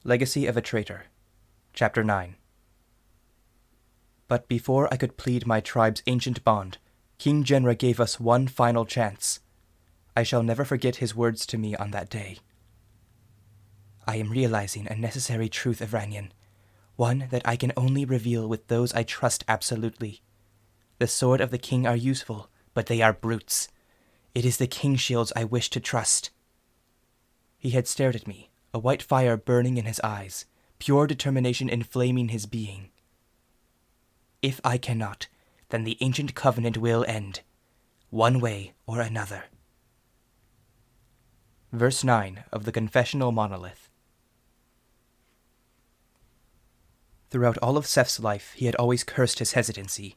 Legacy of a Traitor, Chapter 9. But before I could plead my tribe's ancient bond, King Genra gave us one final chance. I shall never forget his words to me on that day. I am realizing a necessary truth of Ranyan, one that I can only reveal with those I trust absolutely. The sword of the king are useful, but they are brutes. It is the king shields I wish to trust. He had stared at me, a white fire burning in his eyes, pure determination inflaming his being. If I cannot, then the ancient covenant will end, one way or another. Verse 9 of the Confessional Monolith. Throughout all of Seth's life, he had always cursed his hesitancy.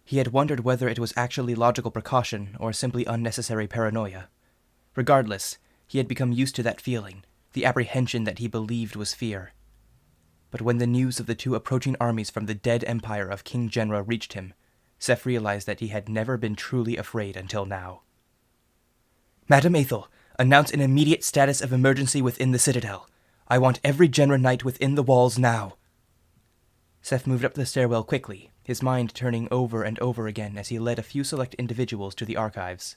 He had wondered whether it was actually logical precaution or simply unnecessary paranoia. Regardless, he had become used to that feeling, the apprehension that he believed was fear. But when the news of the two approaching armies from the dead empire of King Genra reached him, Seth realized that he had never been truly afraid until now. Madam Aethel, announce an immediate status of emergency within the citadel. I want every Genra knight within the walls now. Seth moved up the stairwell quickly, his mind turning over and over again as he led a few select individuals to the archives.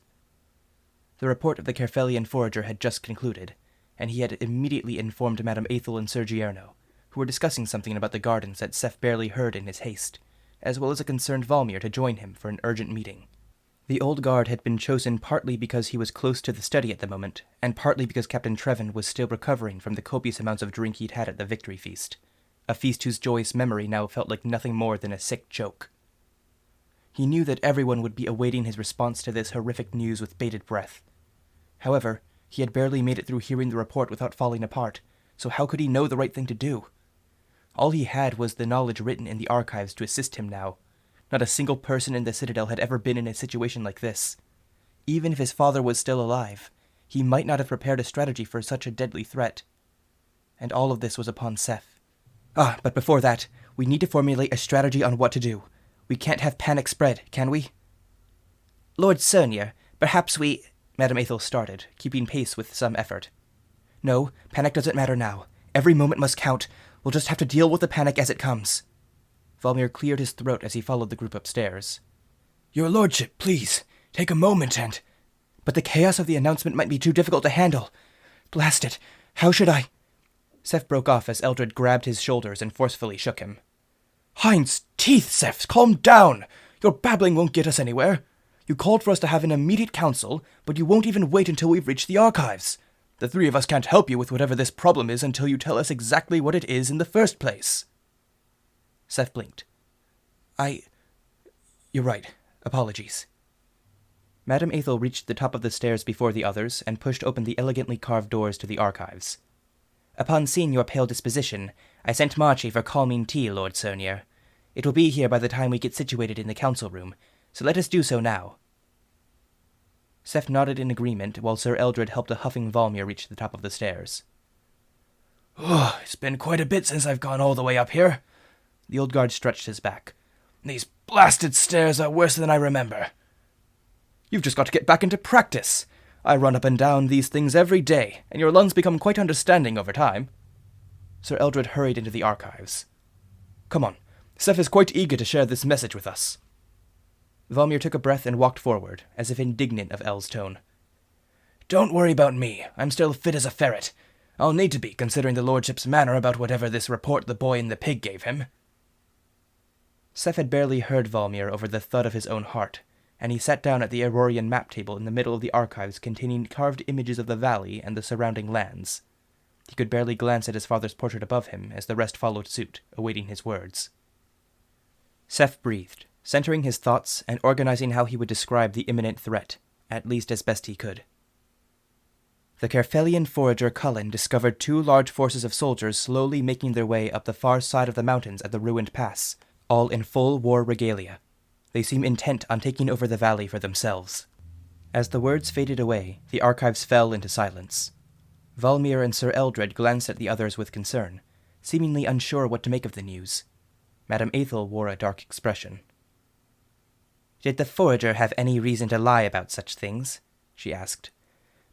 The report of the Carfelian forager had just concluded, and he had immediately informed Madame Aethel and Sir Gierno, who were discussing something about the gardens that Seth barely heard in his haste, as well as a concerned Valmir to join him for an urgent meeting. The old guard had been chosen partly because he was close to the study at the moment, and partly because Captain Trevin was still recovering from the copious amounts of drink he'd had at the victory feast, a feast whose joyous memory now felt like nothing more than a sick joke. He knew that everyone would be awaiting his response to this horrific news with bated breath. However, he had barely made it through hearing the report without falling apart, so how could he know the right thing to do? All he had was the knowledge written in the archives to assist him now. Not a single person in the Citadel had ever been in a situation like this. Even if his father was still alive, he might not have prepared a strategy for such a deadly threat. And all of this was upon Seth. But before that, we need to formulate a strategy on what to do. We can't have panic spread, can we? Lord Cernier, perhaps we... Madame Aethel started, keeping pace with some effort. No, panic doesn't matter now. Every moment must count. We'll just have to deal with the panic as it comes. Valmir cleared his throat as he followed the group upstairs. Your lordship, please, take a moment and... But the chaos of the announcement might be too difficult to handle. Blast it, how should I... Seth broke off as Eldred grabbed his shoulders and forcefully shook him. Hind's teeth, Seth, calm down! Your babbling won't get us anywhere. You called for us to have an immediate council, but you won't even wait until we've reached the archives. The three of us can't help you with whatever this problem is until you tell us exactly what it is in the first place. Seth blinked. You're right. Apologies. Madame Aethel reached the top of the stairs before the others and pushed open the elegantly carved doors to the archives. Upon seeing your pale disposition, I sent Marchie for calming tea, Lord Cernier. It will be here by the time we get situated in the council room, so let us do so now. Seth nodded in agreement while Sir Eldred helped a huffing Valmir reach the top of the stairs. It's been quite a bit since I've gone all the way up here. The old guard stretched his back. These blasted stairs are worse than I remember. You've just got to get back into practice. I run up and down these things every day, and your lungs become quite understanding over time. Sir Eldred hurried into the archives. Come on, Seth is quite eager to share this message with us. Valmir took a breath and walked forward, as if indignant of El's tone. Don't worry about me. I'm still fit as a ferret. I'll need to be, considering the lordship's manner about whatever this report the boy and the pig gave him. Seth had barely heard Valmir over the thud of his own heart, and he sat down at the Aurorian map table in the middle of the archives containing carved images of the valley and the surrounding lands. He could barely glance at his father's portrait above him as the rest followed suit, awaiting his words. Seth breathed, centering his thoughts and organizing how he would describe the imminent threat, at least as best he could. The Carfelian forager Cullen discovered two large forces of soldiers slowly making their way up the far side of the mountains at the ruined pass, all in full war regalia. They seem intent on taking over the valley for themselves. As the words faded away, the archives fell into silence. Valmir and Sir Eldred glanced at the others with concern, seemingly unsure what to make of the news. Madame Aethel wore a dark expression. Did the forager have any reason to lie about such things? She asked.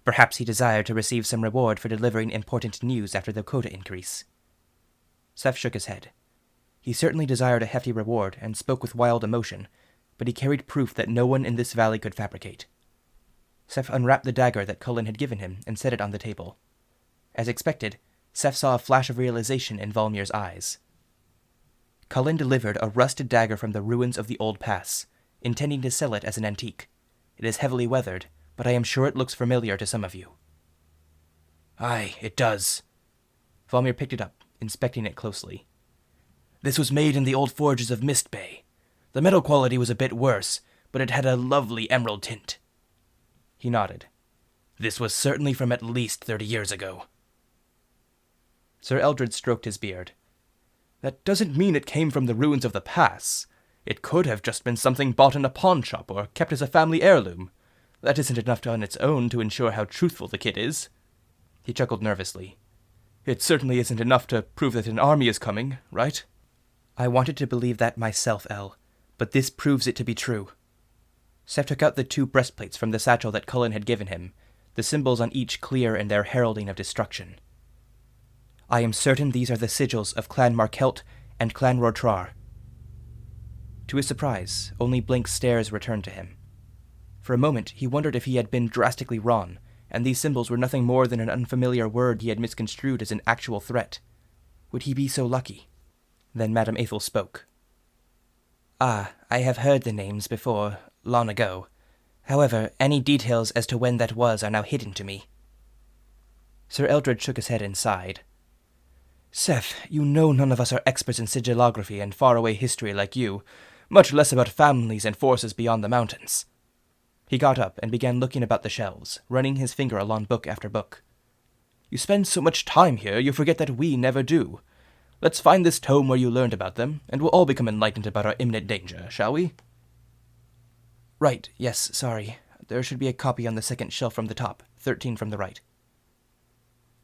Perhaps he desired to receive some reward for delivering important news after the quota increase. Seth shook his head. He certainly desired a hefty reward and spoke with wild emotion, but he carried proof that no one in this valley could fabricate. Seth unwrapped the dagger that Cullen had given him and set it on the table. As expected, Seth saw a flash of realization in Valmir's eyes. Cullen delivered a rusted dagger from the ruins of the old pass, intending to sell it as an antique. It is heavily weathered, but I am sure it looks familiar to some of you. Aye, it does. Valmir picked it up, inspecting it closely. This was made in the old forges of Mist Bay. The metal quality was a bit worse, but it had a lovely emerald tint. He nodded. This was certainly from at least 30 years ago. Sir Eldred stroked his beard. That doesn't mean it came from the ruins of the pass. It could have just been something bought in a pawn shop or kept as a family heirloom. That isn't enough on its own to ensure how truthful the kid is. He chuckled nervously. It certainly isn't enough to prove that an army is coming, right? I wanted to believe that myself, El, but this proves it to be true. Seth took out the 2 breastplates from the satchel that Cullen had given him, the symbols on each clear in their heralding of destruction. I am certain these are the sigils of Clan Markelt and Clan Rotrar. To his surprise, only blank stares returned to him. For a moment, he wondered if he had been drastically wrong, and these symbols were nothing more than an unfamiliar word he had misconstrued as an actual threat. Would he be so lucky? Then Madame Athel spoke. I have heard the names before, long ago. However, any details as to when that was are now hidden to me. Sir Eldred shook his head and sighed. Seth, you know none of us are experts in sigillography and faraway history like you, much less about families and forces beyond the mountains. He got up and began looking about the shelves, running his finger along book after book. You spend so much time here, you forget that we never do. Let's find this tome where you learned about them, and we'll all become enlightened about our imminent danger, shall we? Right, yes, sorry. There should be a copy on the second shelf from the top, 13 from the right.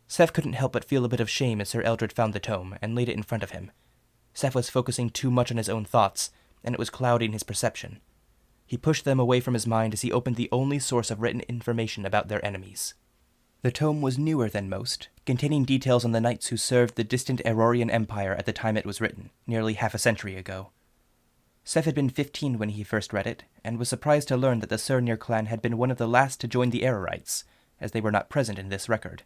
Seth couldn't help but feel a bit of shame as Sir Eldred found the tome and laid it in front of him. Seth was focusing too much on his own thoughts, and it was clouding his perception. He pushed them away from his mind as he opened the only source of written information about their enemies. The tome was newer than most, containing details on the knights who served the distant Aurorian Empire at the time it was written, nearly half a century ago. Seth had been 15 when he first read it, and was surprised to learn that the Surnir clan had been one of the last to join the Arorites, as they were not present in this record.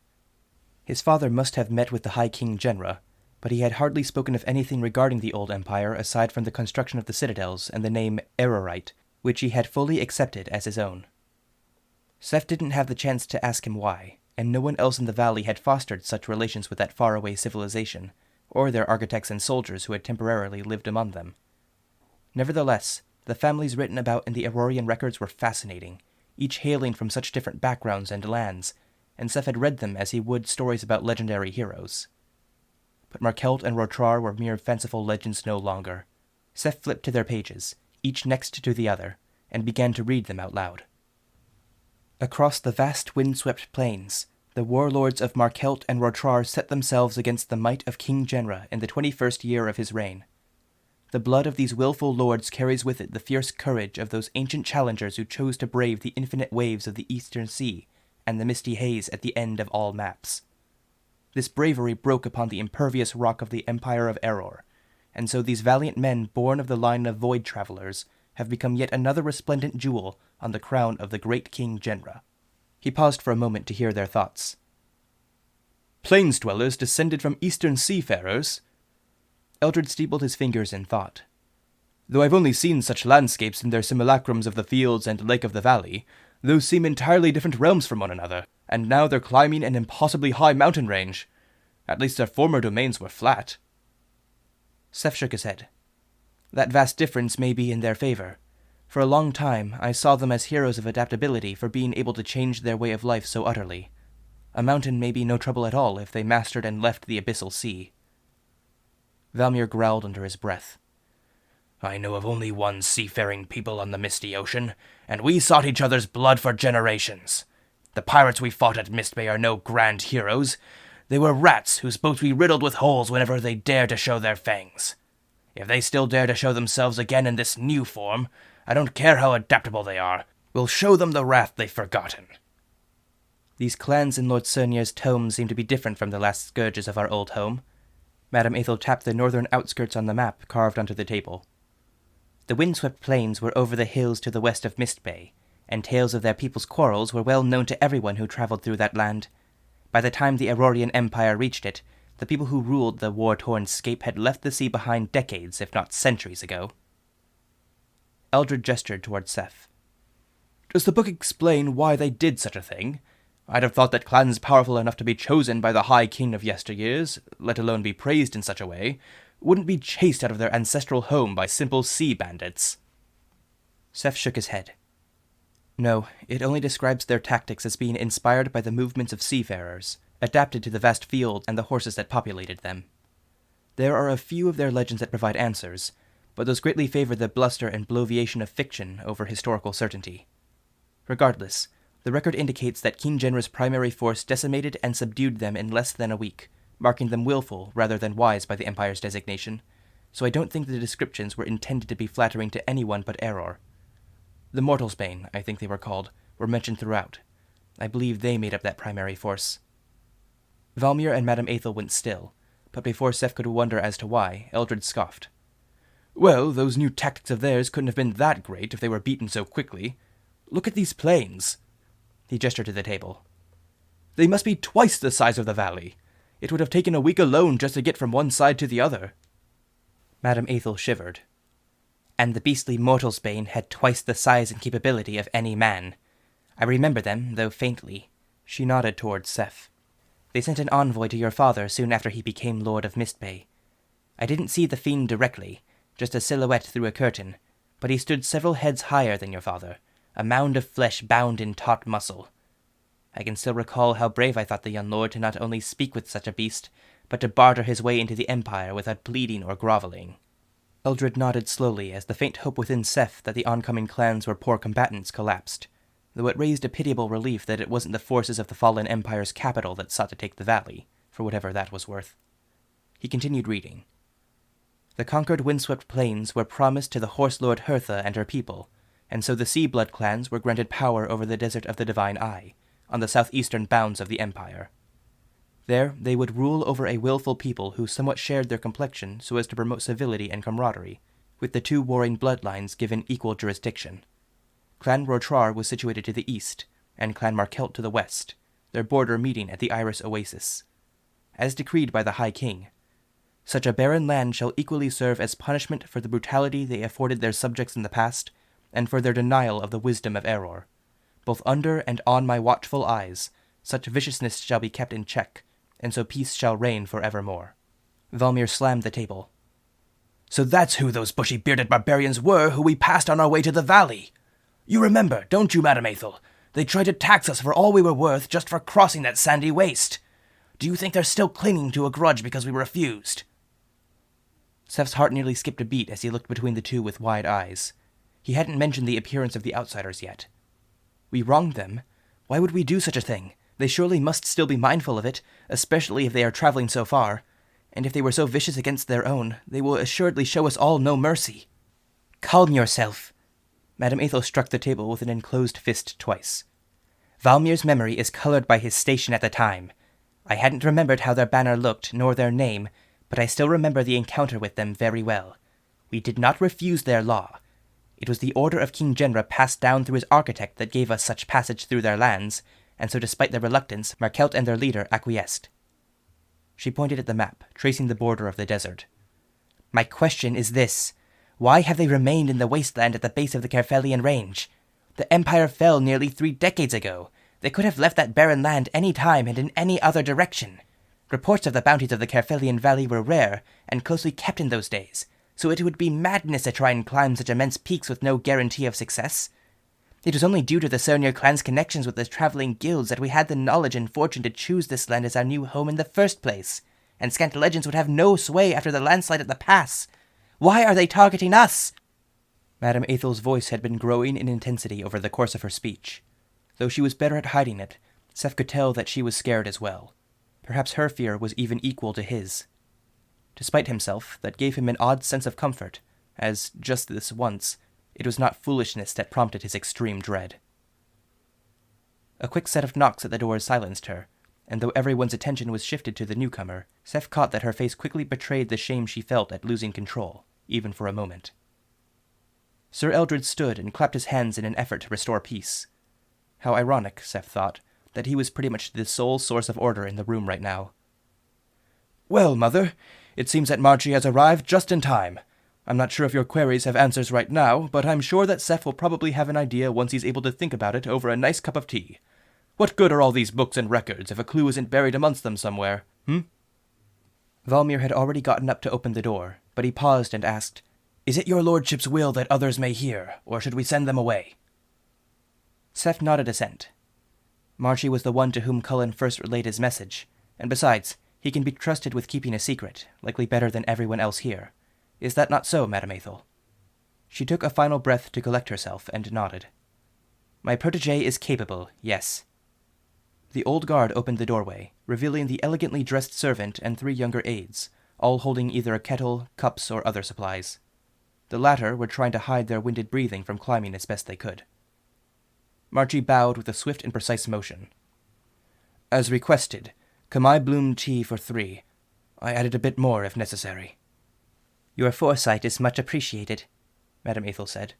His father must have met with the High King Genra, but he had hardly spoken of anything regarding the old empire aside from the construction of the citadels and the name Arorite, which he had fully accepted as his own. Seth didn't have the chance to ask him why, and no one else in the valley had fostered such relations with that faraway civilization, or their architects and soldiers who had temporarily lived among them. Nevertheless, the families written about in the Aurorian records were fascinating, each hailing from such different backgrounds and lands, and Seth had read them as he would stories about legendary heroes. But Markelt and Rotrar were mere fanciful legends no longer. Seth flipped to their pages, each next to the other, and began to read them out loud. Across the vast wind-swept plains, the warlords of Markelt and Rotrar set themselves against the might of King Genra in the 21st year of his reign. The blood of these willful lords carries with it the fierce courage of those ancient challengers who chose to brave the infinite waves of the Eastern Sea and the misty haze at the end of all maps. This bravery broke upon the impervious rock of the Empire of Error, and so these valiant men born of the line of void travelers have become yet another resplendent jewel on the crown of the great King Genra. He paused for a moment to hear their thoughts. Plains dwellers descended from Eastern seafarers? Eldred steepled his fingers in thought. Though I've only seen such landscapes in their simulacrums of the fields and lake of the valley, those seem entirely different realms from one another, and now they're climbing an impossibly high mountain range. At least their former domains were flat. Seth shook his head. That vast difference may be in their favor. For a long time, I saw them as heroes of adaptability for being able to change their way of life so utterly. A mountain may be no trouble at all if they mastered and left the abyssal sea. Valmir growled under his breath. I know of only one seafaring people on the misty ocean, and we sought each other's blood for generations. The pirates we fought at Mist Bay are no grand heroes. They were rats whose boats we riddled with holes whenever they dared to show their fangs. If they still dare to show themselves again in this new form, I don't care how adaptable they are, we'll show them the wrath they've forgotten. These clans in Lord Surnier's tome seem to be different from the last scourges of our old home. Madame Athel tapped the northern outskirts on the map carved onto the table. The windswept plains were over the hills to the west of Mist Bay, and tales of their people's quarrels were well known to everyone who traveled through that land. By the time the Aurorian Empire reached it, the people who ruled the war-torn scape had left the sea behind decades, if not centuries ago. Eldred gestured toward Seth. Does the book explain why they did such a thing? I'd have thought that clans powerful enough to be chosen by the High King of yesteryears, let alone be praised in such a way, wouldn't be chased out of their ancestral home by simple sea bandits. Seth shook his head. No, it only describes their tactics as being inspired by the movements of seafarers, adapted to the vast fields and the horses that populated them. There are a few of their legends that provide answers, but those greatly favor the bluster and bloviation of fiction over historical certainty. Regardless, the record indicates that King Genra's primary force decimated and subdued them in less than a week, marking them willful rather than wise by the Empire's designation, so I don't think the descriptions were intended to be flattering to anyone but Error. The Mortalsbane, I think they were called, were mentioned throughout. I believe they made up that primary force. Valmir and Madame Athel went still, but before Seth could wonder as to why, Eldred scoffed. Well, those new tactics of theirs couldn't have been that great if they were beaten so quickly. Look at these plains. He gestured to the table. They must be twice the size of the valley. It would have taken a week alone just to get from one side to the other. Madame Athel shivered. And the beastly Mortalsbane had twice the size and capability of any man. I remember them, though faintly. She nodded towards Seth. They sent an envoy to your father soon after he became Lord of Mistbay. I didn't see the fiend directly, just a silhouette through a curtain, but he stood several heads higher than your father, a mound of flesh bound in taut muscle. I can still recall how brave I thought the young lord to not only speak with such a beast, but to barter his way into the Empire without pleading or groveling. Eldred nodded slowly as the faint hope within Seth that the oncoming clans were poor combatants collapsed, though it raised a pitiable relief that it wasn't the forces of the fallen Empire's capital that sought to take the valley, for whatever that was worth. He continued reading. The conquered windswept plains were promised to the Horse Lord Hertha and her people, and so the Sea Blood clans were granted power over the Desert of the Divine Eye, on the southeastern bounds of the Empire. There they would rule over a willful people who somewhat shared their complexion so as to promote civility and camaraderie, with the two warring bloodlines given equal jurisdiction. Clan Rotrar was situated to the east, and Clan Markelt to the west, their border meeting at the Iris Oasis. As decreed by the High King, such a barren land shall equally serve as punishment for the brutality they afforded their subjects in the past, and for their denial of the wisdom of Error. Both under and on my watchful eyes, such viciousness shall be kept in check, and so peace shall reign for evermore. Valmir slammed the table. So that's who those bushy-bearded barbarians were who we passed on our way to the valley. You remember, don't you, Madame Athel? They tried to tax us for all we were worth just for crossing that sandy waste. Do you think they're still clinging to a grudge because we refused? Seth's heart nearly skipped a beat as he looked between the two with wide eyes. He hadn't mentioned the appearance of the outsiders yet. We wronged them. Why would we do such a thing? They surely must still be mindful of it, especially if they are traveling so far. And if they were so vicious against their own, they will assuredly show us all no mercy. Calm yourself. Madame Athel struck the table with an enclosed fist twice. Valmir's memory is colored by his station at the time. I hadn't remembered how their banner looked, nor their name, but I still remember the encounter with them very well. We did not refuse their law. It was the order of King Genra passed down through his architect that gave us such passage through their lands, and so despite their reluctance, Markelt and their leader acquiesced. She pointed at the map, tracing the border of the desert. My question is this. Why have they remained in the wasteland at the base of the Carfelian Range? The Empire fell nearly 3 decades ago. They could have left that barren land any time and in any other direction. Reports of the bounties of the Carfelian Valley were rare and closely kept in those days, so it would be madness to try and climb such immense peaks with no guarantee of success. It was only due to the Sernir clan's connections with the traveling guilds that we had the knowledge and fortune to choose this land as our new home in the first place, and scant legends would have no sway after the landslide at the pass. Why are they targeting us? Madame Athel's voice had been growing in intensity over the course of her speech. Though she was better at hiding it, Seth could tell that she was scared as well. Perhaps her fear was even equal to his. Despite himself, that gave him an odd sense of comfort, as, just this once, it was not foolishness that prompted his extreme dread. A quick set of knocks at the door silenced her, and though everyone's attention was shifted to the newcomer, Seth caught that her face quickly betrayed the shame she felt at losing control, even for a moment. Sir Eldred stood and clapped his hands in an effort to restore peace. How ironic, Seth thought, that he was pretty much the sole source of order in the room right now. "Well, Mother, it seems that Marchie has arrived just in time. I'm not sure if your queries have answers right now, but I'm sure that Seth will probably have an idea once he's able to think about it over a nice cup of tea. What good are all these books and records if a clue isn't buried amongst them somewhere, Valmir had already gotten up to open the door, but he paused and asked, "Is it your lordship's will that others may hear, or should we send them away?" Seth nodded assent. Marchie was the one to whom Cullen first relayed his message, and besides, he can be trusted with keeping a secret, likely better than everyone else here. Is that not so, Madam Athel? She took a final breath to collect herself and nodded. "My protégé is capable, yes." The old guard opened the doorway, revealing the elegantly dressed servant and 3 younger aides, all holding either a kettle, cups, or other supplies. The latter were trying to hide their winded breathing from climbing as best they could. Marchie bowed with a swift and precise motion. "As requested, Kamai Bloom tea for 3. I added a bit more if necessary." "Your foresight is much appreciated," Madam Athel said.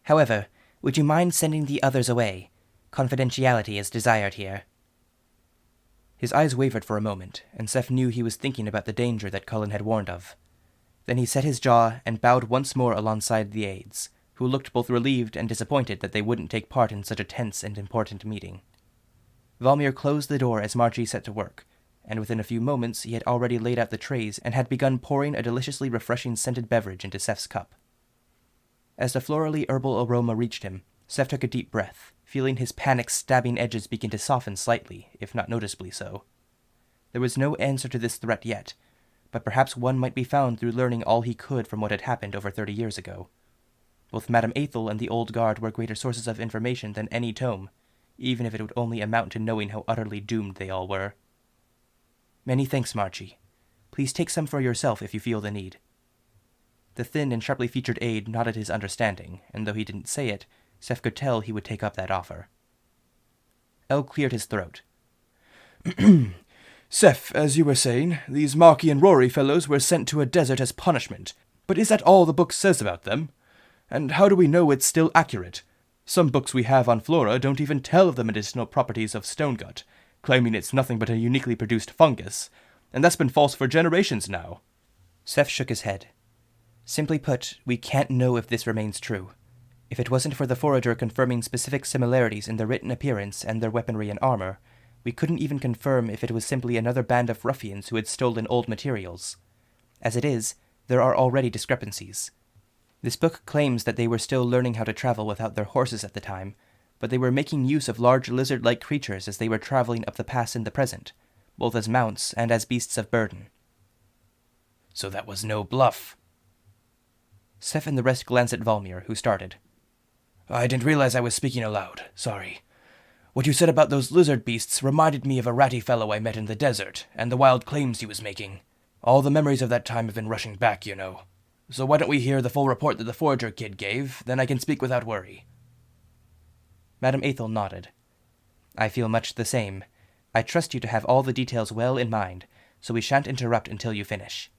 "However, would you mind sending the others away? Confidentiality is desired here." His eyes wavered for a moment, and Seth knew he was thinking about the danger that Cullen had warned of. Then he set his jaw and bowed once more alongside the aides, who looked both relieved and disappointed that they wouldn't take part in such a tense and important meeting. Valmir closed the door as Marchie set to work, and within a few moments he had already laid out the trays and had begun pouring a deliciously refreshing scented beverage into Seth's cup. As the florally herbal aroma reached him, Seth took a deep breath, feeling his panic's stabbing edges begin to soften slightly, if not noticeably so. There was no answer to this threat yet, but perhaps one might be found through learning all he could from what had happened over 30 years ago. Both Madame Athel and the old guard were greater sources of information than any tome, even if it would only amount to knowing how utterly doomed they all were. "Many thanks, Marchie. Please take some for yourself if you feel the need." The thin and sharply featured aide nodded his understanding, and though he didn't say it, Seth could tell he would take up that offer. El cleared his throat. "Seth, as you were saying, these Marky and Rory fellows were sent to a desert as punishment, but is that all the book says about them? And how do we know it's still accurate? Some books we have on flora don't even tell of the medicinal properties of stonegut, claiming it's nothing but a uniquely produced fungus, and that's been false for generations now." Seth shook his head. "Simply put, we can't know if this remains true. If it wasn't for the forager confirming specific similarities in their written appearance and their weaponry and armor, we couldn't even confirm if it was simply another band of ruffians who had stolen old materials. As it is, there are already discrepancies. This book claims that they were still learning how to travel without their horses at the time, but they were making use of large lizard-like creatures as they were traveling up the pass in the present, both as mounts and as beasts of burden." "So that was no bluff." Seth and the rest glanced at Valmir, who started. "I didn't realize I was speaking aloud. Sorry. What you said about those lizard beasts reminded me of a ratty fellow I met in the desert, and the wild claims he was making. All the memories of that time have been rushing back, you know. So why don't we hear the full report that the forager kid gave, then I can speak without worry." Madame Athel nodded. "I feel much the same. I trust you to have all the details well in mind, so we shan't interrupt until you finish."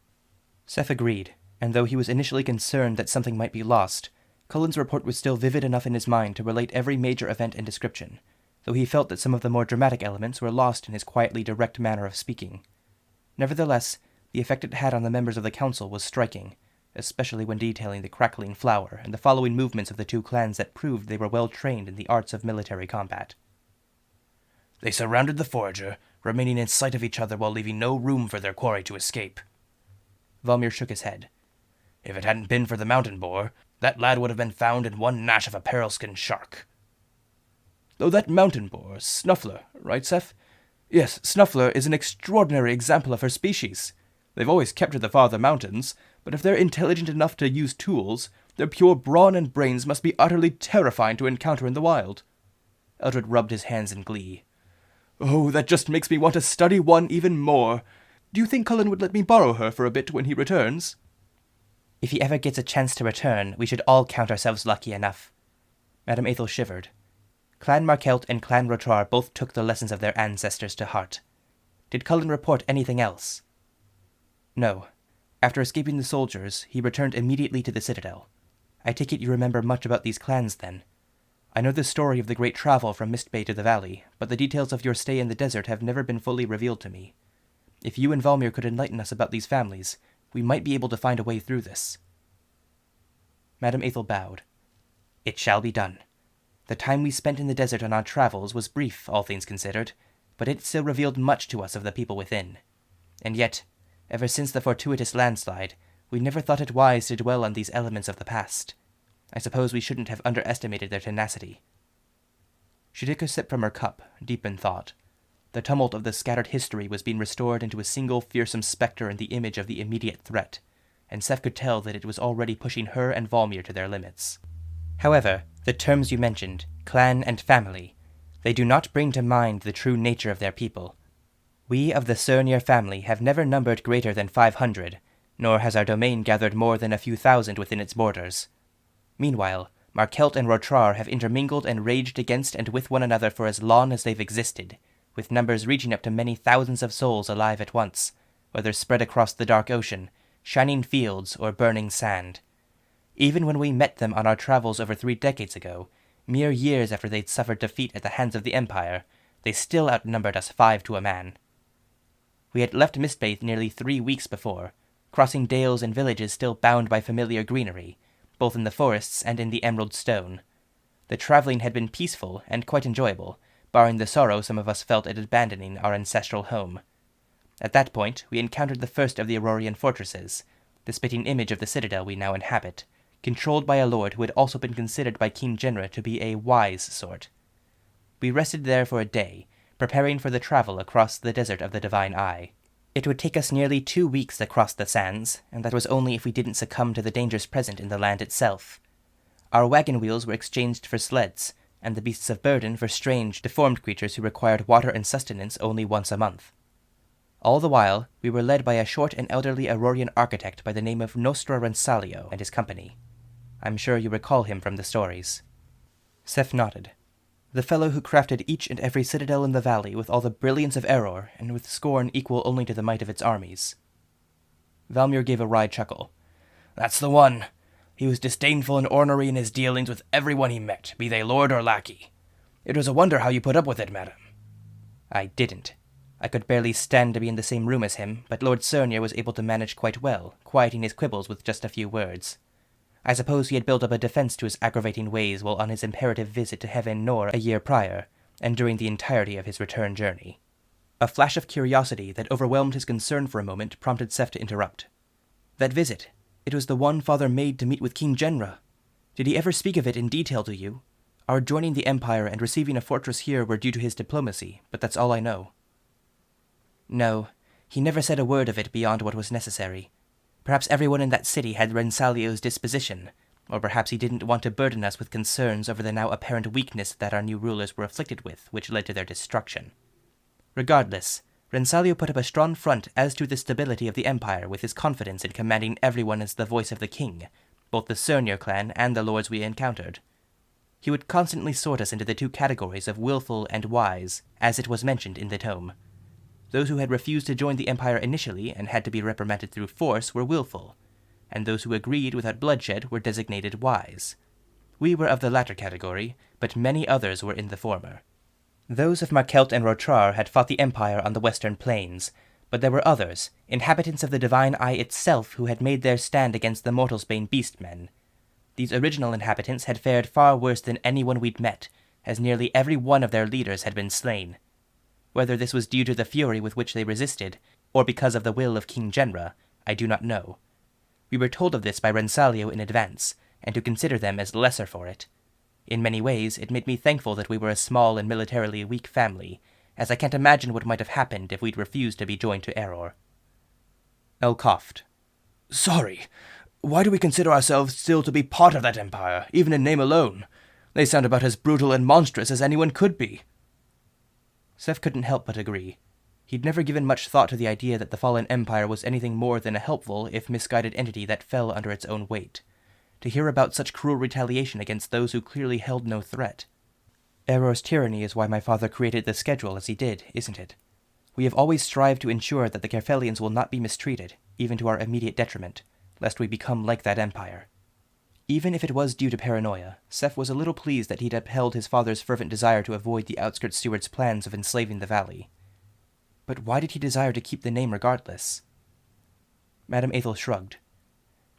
Seth agreed, and though he was initially concerned that something might be lost, Cullen's report was still vivid enough in his mind to relate every major event and description, though he felt that some of the more dramatic elements were lost in his quietly direct manner of speaking. Nevertheless, the effect it had on the members of the council was striking, especially when detailing the crackling flower and the following movements of the 2 clans that proved they were well trained in the arts of military combat. "They surrounded the forager, remaining in sight of each other while leaving no room for their quarry to escape." Valmir shook his head. "If it hadn't been for the mountain boar, that lad would have been found in one gnash of a pearl-skinned shark." "Though that mountain boar, Snuffler, right, Seth? Yes, Snuffler is an extraordinary example of her species. They've always kept to the farther mountains, but if they're intelligent enough to use tools, their pure brawn and brains must be utterly terrifying to encounter in the wild." Eldred rubbed his hands in glee. "Oh, that just makes me want to study one even more. Do you think Cullen would let me borrow her for a bit when he returns?" "If he ever gets a chance to return, we should all count ourselves lucky enough." Madame Athel shivered. Clan Markelt and Clan Rotrar both took the lessons of their ancestors to heart. Did Cullen report anything else? No. After escaping the soldiers, he returned immediately to the Citadel. I take it you remember much about these clans, then. I know the story of the great travel from Mist Bay to the valley, but the details of your stay in the desert have never been fully revealed to me. If you and Valmir could enlighten us about these families, we might be able to find a way through this. Madame Ethel bowed. It shall be done. The time we spent in the desert on our travels was brief, all things considered, but it still revealed much to us of the people within. And yet, ever since the fortuitous landslide, we never thought it wise to dwell on these elements of the past. I suppose we shouldn't have underestimated their tenacity. She took a sip from her cup, deep in thought. The tumult of the scattered history was being restored into a single fearsome spectre in the image of the immediate threat, and Seth could tell that it was already pushing her and Valmir to their limits. However, the terms you mentioned, clan and family, they do not bring to mind the true nature of their people. We of the Surnir family have never numbered greater than 500, nor has our domain gathered more than a few thousand within its borders. Meanwhile, Markelt and Rotrar have intermingled and raged against and with one another for as long as they've existed, with numbers reaching up to many thousands of souls alive at once, whether spread across the dark ocean, shining fields, or burning sand. Even when we met them on our travels over 3 decades ago, mere years after they'd suffered defeat at the hands of the Empire, they still outnumbered us 5 to a man. We had left Mistbaith nearly 3 weeks before, crossing dales and villages still bound by familiar greenery, both in the forests and in the Emerald Stone. The traveling had been peaceful and quite enjoyable, barring the sorrow some of us felt at abandoning our ancestral home. At that point, we encountered the first of the Aurorian fortresses, the spitting image of the citadel we now inhabit, controlled by a lord who had also been considered by King Genra to be a wise sort. We rested there for a day, preparing for the travel across the desert of the Divine Eye. It would take us nearly 2 weeks across the sands, and that was only if we didn't succumb to the dangers present in the land itself. Our wagon wheels were exchanged for sleds, and the beasts of burden for strange, deformed creatures who required water and sustenance only once a month. All the while, we were led by a short and elderly Aurorian architect by the name of Nostra Rensalio and his company. I'm sure you recall him from the stories. Seth nodded. The fellow who crafted each and every citadel in the valley with all the brilliance of Error, and with scorn equal only to the might of its armies. Valmir gave a wry chuckle. That's the one. He was disdainful and ornery in his dealings with everyone he met, be they lord or lackey. It was a wonder how you put up with it, madam. I didn't. I could barely stand to be in the same room as him, but Lord Surnir was able to manage quite well, quieting his quibbles with just a few words. I suppose he had built up a defense to his aggravating ways while on his imperative visit to Heaven Nor a year prior, and during the entirety of his return journey. A flash of curiosity that overwhelmed his concern for a moment prompted Seth to interrupt. That visit, it was the one Father made to meet with King Genra. Did he ever speak of it in detail to you? Our joining the Empire and receiving a fortress here were due to his diplomacy, but that's all I know. No, he never said a word of it beyond what was necessary. Perhaps everyone in that city had Rensalio's disposition, or perhaps he didn't want to burden us with concerns over the now apparent weakness that our new rulers were afflicted with, which led to their destruction. Regardless, Rensalio put up a strong front as to the stability of the Empire with his confidence in commanding everyone as the voice of the king, both the Surnir clan and the lords we encountered. He would constantly sort us into the 2 categories of willful and wise, as it was mentioned in the tome. Those who had refused to join the Empire initially and had to be reprimanded through force were willful, and those who agreed without bloodshed were designated wise. We were of the latter category, but many others were in the former. Those of Markelt and Rotrar had fought the Empire on the western plains, but there were others, inhabitants of the Divine Eye itself, who had made their stand against the Mortalsbane beastmen. These original inhabitants had fared far worse than anyone we'd met, as nearly every one of their leaders had been slain. Whether this was due to the fury with which they resisted, or because of the will of King Genra, I do not know. We were told of this by Rensalio in advance, and to consider them as lesser for it. In many ways, it made me thankful that we were a small and militarily weak family, as I can't imagine what might have happened if we'd refused to be joined to Error. El coughed. Sorry. Why do we consider ourselves still to be part of that empire, even in name alone? They sound about as brutal and monstrous as anyone could be. Seth couldn't help but agree. He'd never given much thought to the idea that the fallen empire was anything more than a helpful, if misguided entity that fell under its own weight. To hear about such cruel retaliation against those who clearly held no threat. Error's tyranny is why my father created the schedule as he did, isn't it? We have always strived to ensure that the Carfelians will not be mistreated, even to our immediate detriment, lest we become like that empire. Even if it was due to paranoia, Seth was a little pleased that he'd upheld his father's fervent desire to avoid the outskirt steward's plans of enslaving the valley. But why did he desire to keep the name regardless? Madame Athel shrugged.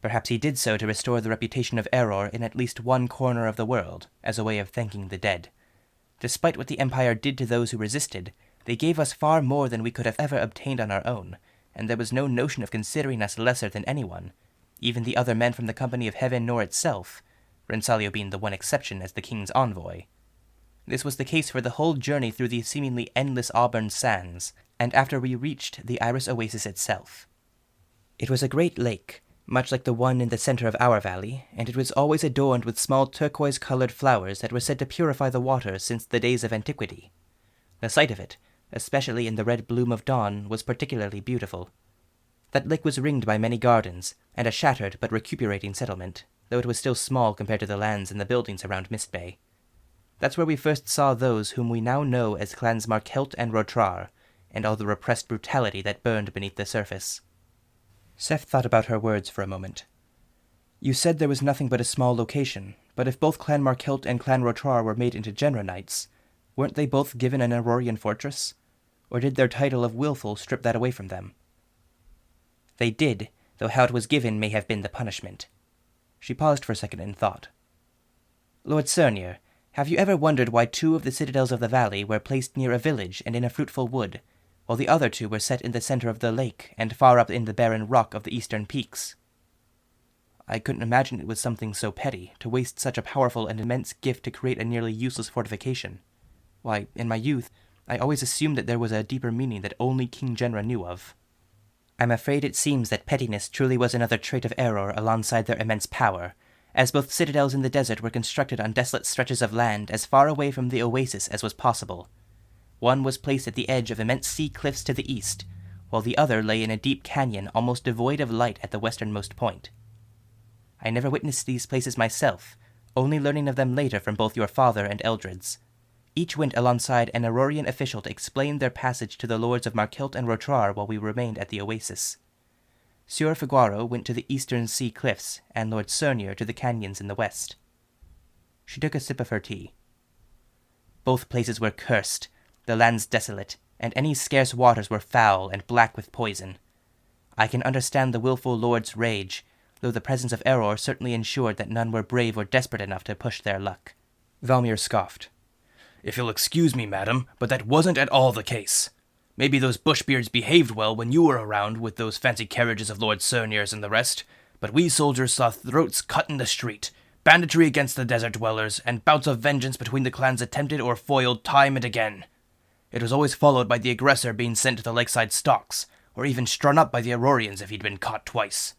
Perhaps he did so to restore the reputation of Error in at least one corner of the world, as a way of thanking the dead. Despite what the Empire did to those who resisted, they gave us far more than we could have ever obtained on our own, and there was no notion of considering us lesser than anyone, even the other men from the Company of Heaven nor itself, Rensalio being the one exception as the king's envoy. This was the case for the whole journey through the seemingly endless Auburn sands, and after we reached the Iris Oasis itself. It was a great lake, much like the one in the center of our valley, and it was always adorned with small turquoise-colored flowers that were said to purify the water since the days of antiquity. The sight of it, especially in the red bloom of dawn, was particularly beautiful. That lake was ringed by many gardens, and a shattered but recuperating settlement, though it was still small compared to the lands and the buildings around Mist Bay. That's where we first saw those whom we now know as clans Markelt and Rotrar, and all the repressed brutality that burned beneath the surface. Seth thought about her words for a moment. You said there was nothing but a small location, but if both Clan Markelt and Clan Rotrar were made into Genra Knights, weren't they both given an Aurorian fortress? Or did their title of Willful strip that away from them? They did, though how it was given may have been the punishment. She paused for a second in thought. Lord Cernier, have you ever wondered why 2 of the citadels of the valley were placed near a village and in a fruitful wood, while the other 2 were set in the center of the lake and far up in the barren rock of the eastern peaks? I couldn't imagine it was something so petty, to waste such a powerful and immense gift to create a nearly useless fortification. Why, in my youth, I always assumed that there was a deeper meaning that only King Genra knew of. I'm afraid it seems that pettiness truly was another trait of Error alongside their immense power, as both citadels in the desert were constructed on desolate stretches of land as far away from the oasis as was possible. One was placed at the edge of immense sea cliffs to the east, while the other lay in a deep canyon almost devoid of light at the westernmost point. I never witnessed these places myself, only learning of them later from both your father and Eldred's. Each went alongside an Aurorian official to explain their passage to the lords of Markelt and Rotrar while we remained at the oasis. Sieur Figuaro went to the eastern sea cliffs, and Lord Cernier to the canyons in the west. She took a sip of her tea. Both places were cursed, the lands desolate, and any scarce waters were foul and black with poison. I can understand the willful lord's rage, though the presence of Error certainly ensured that none were brave or desperate enough to push their luck. Valmir scoffed. If you'll excuse me, madam, but that wasn't at all the case. Maybe those bushbeards behaved well when you were around with those fancy carriages of Lord Cernier's and the rest, but we soldiers saw throats cut in the street, banditry against the desert dwellers, and bouts of vengeance between the clans attempted or foiled time and again. It was always followed by the aggressor being sent to the lakeside stocks, or even strung up by the Aurorians if he'd been caught twice.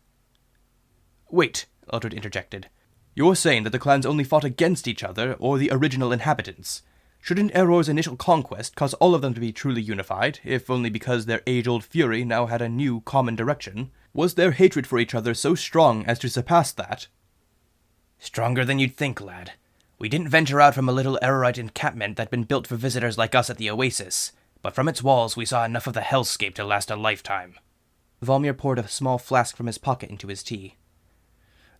Wait, Eldred interjected. You're saying that the clans only fought against each other or the original inhabitants? Shouldn't Error's initial conquest cause all of them to be truly unified, if only because their age-old fury now had a new common direction? Was their hatred for each other so strong as to surpass that? Stronger than you'd think, lad. We didn't venture out from a little Errorite encampment that'd been built for visitors like us at the oasis, but from its walls we saw enough of the hellscape to last a lifetime. Valmir poured a small flask from his pocket into his tea.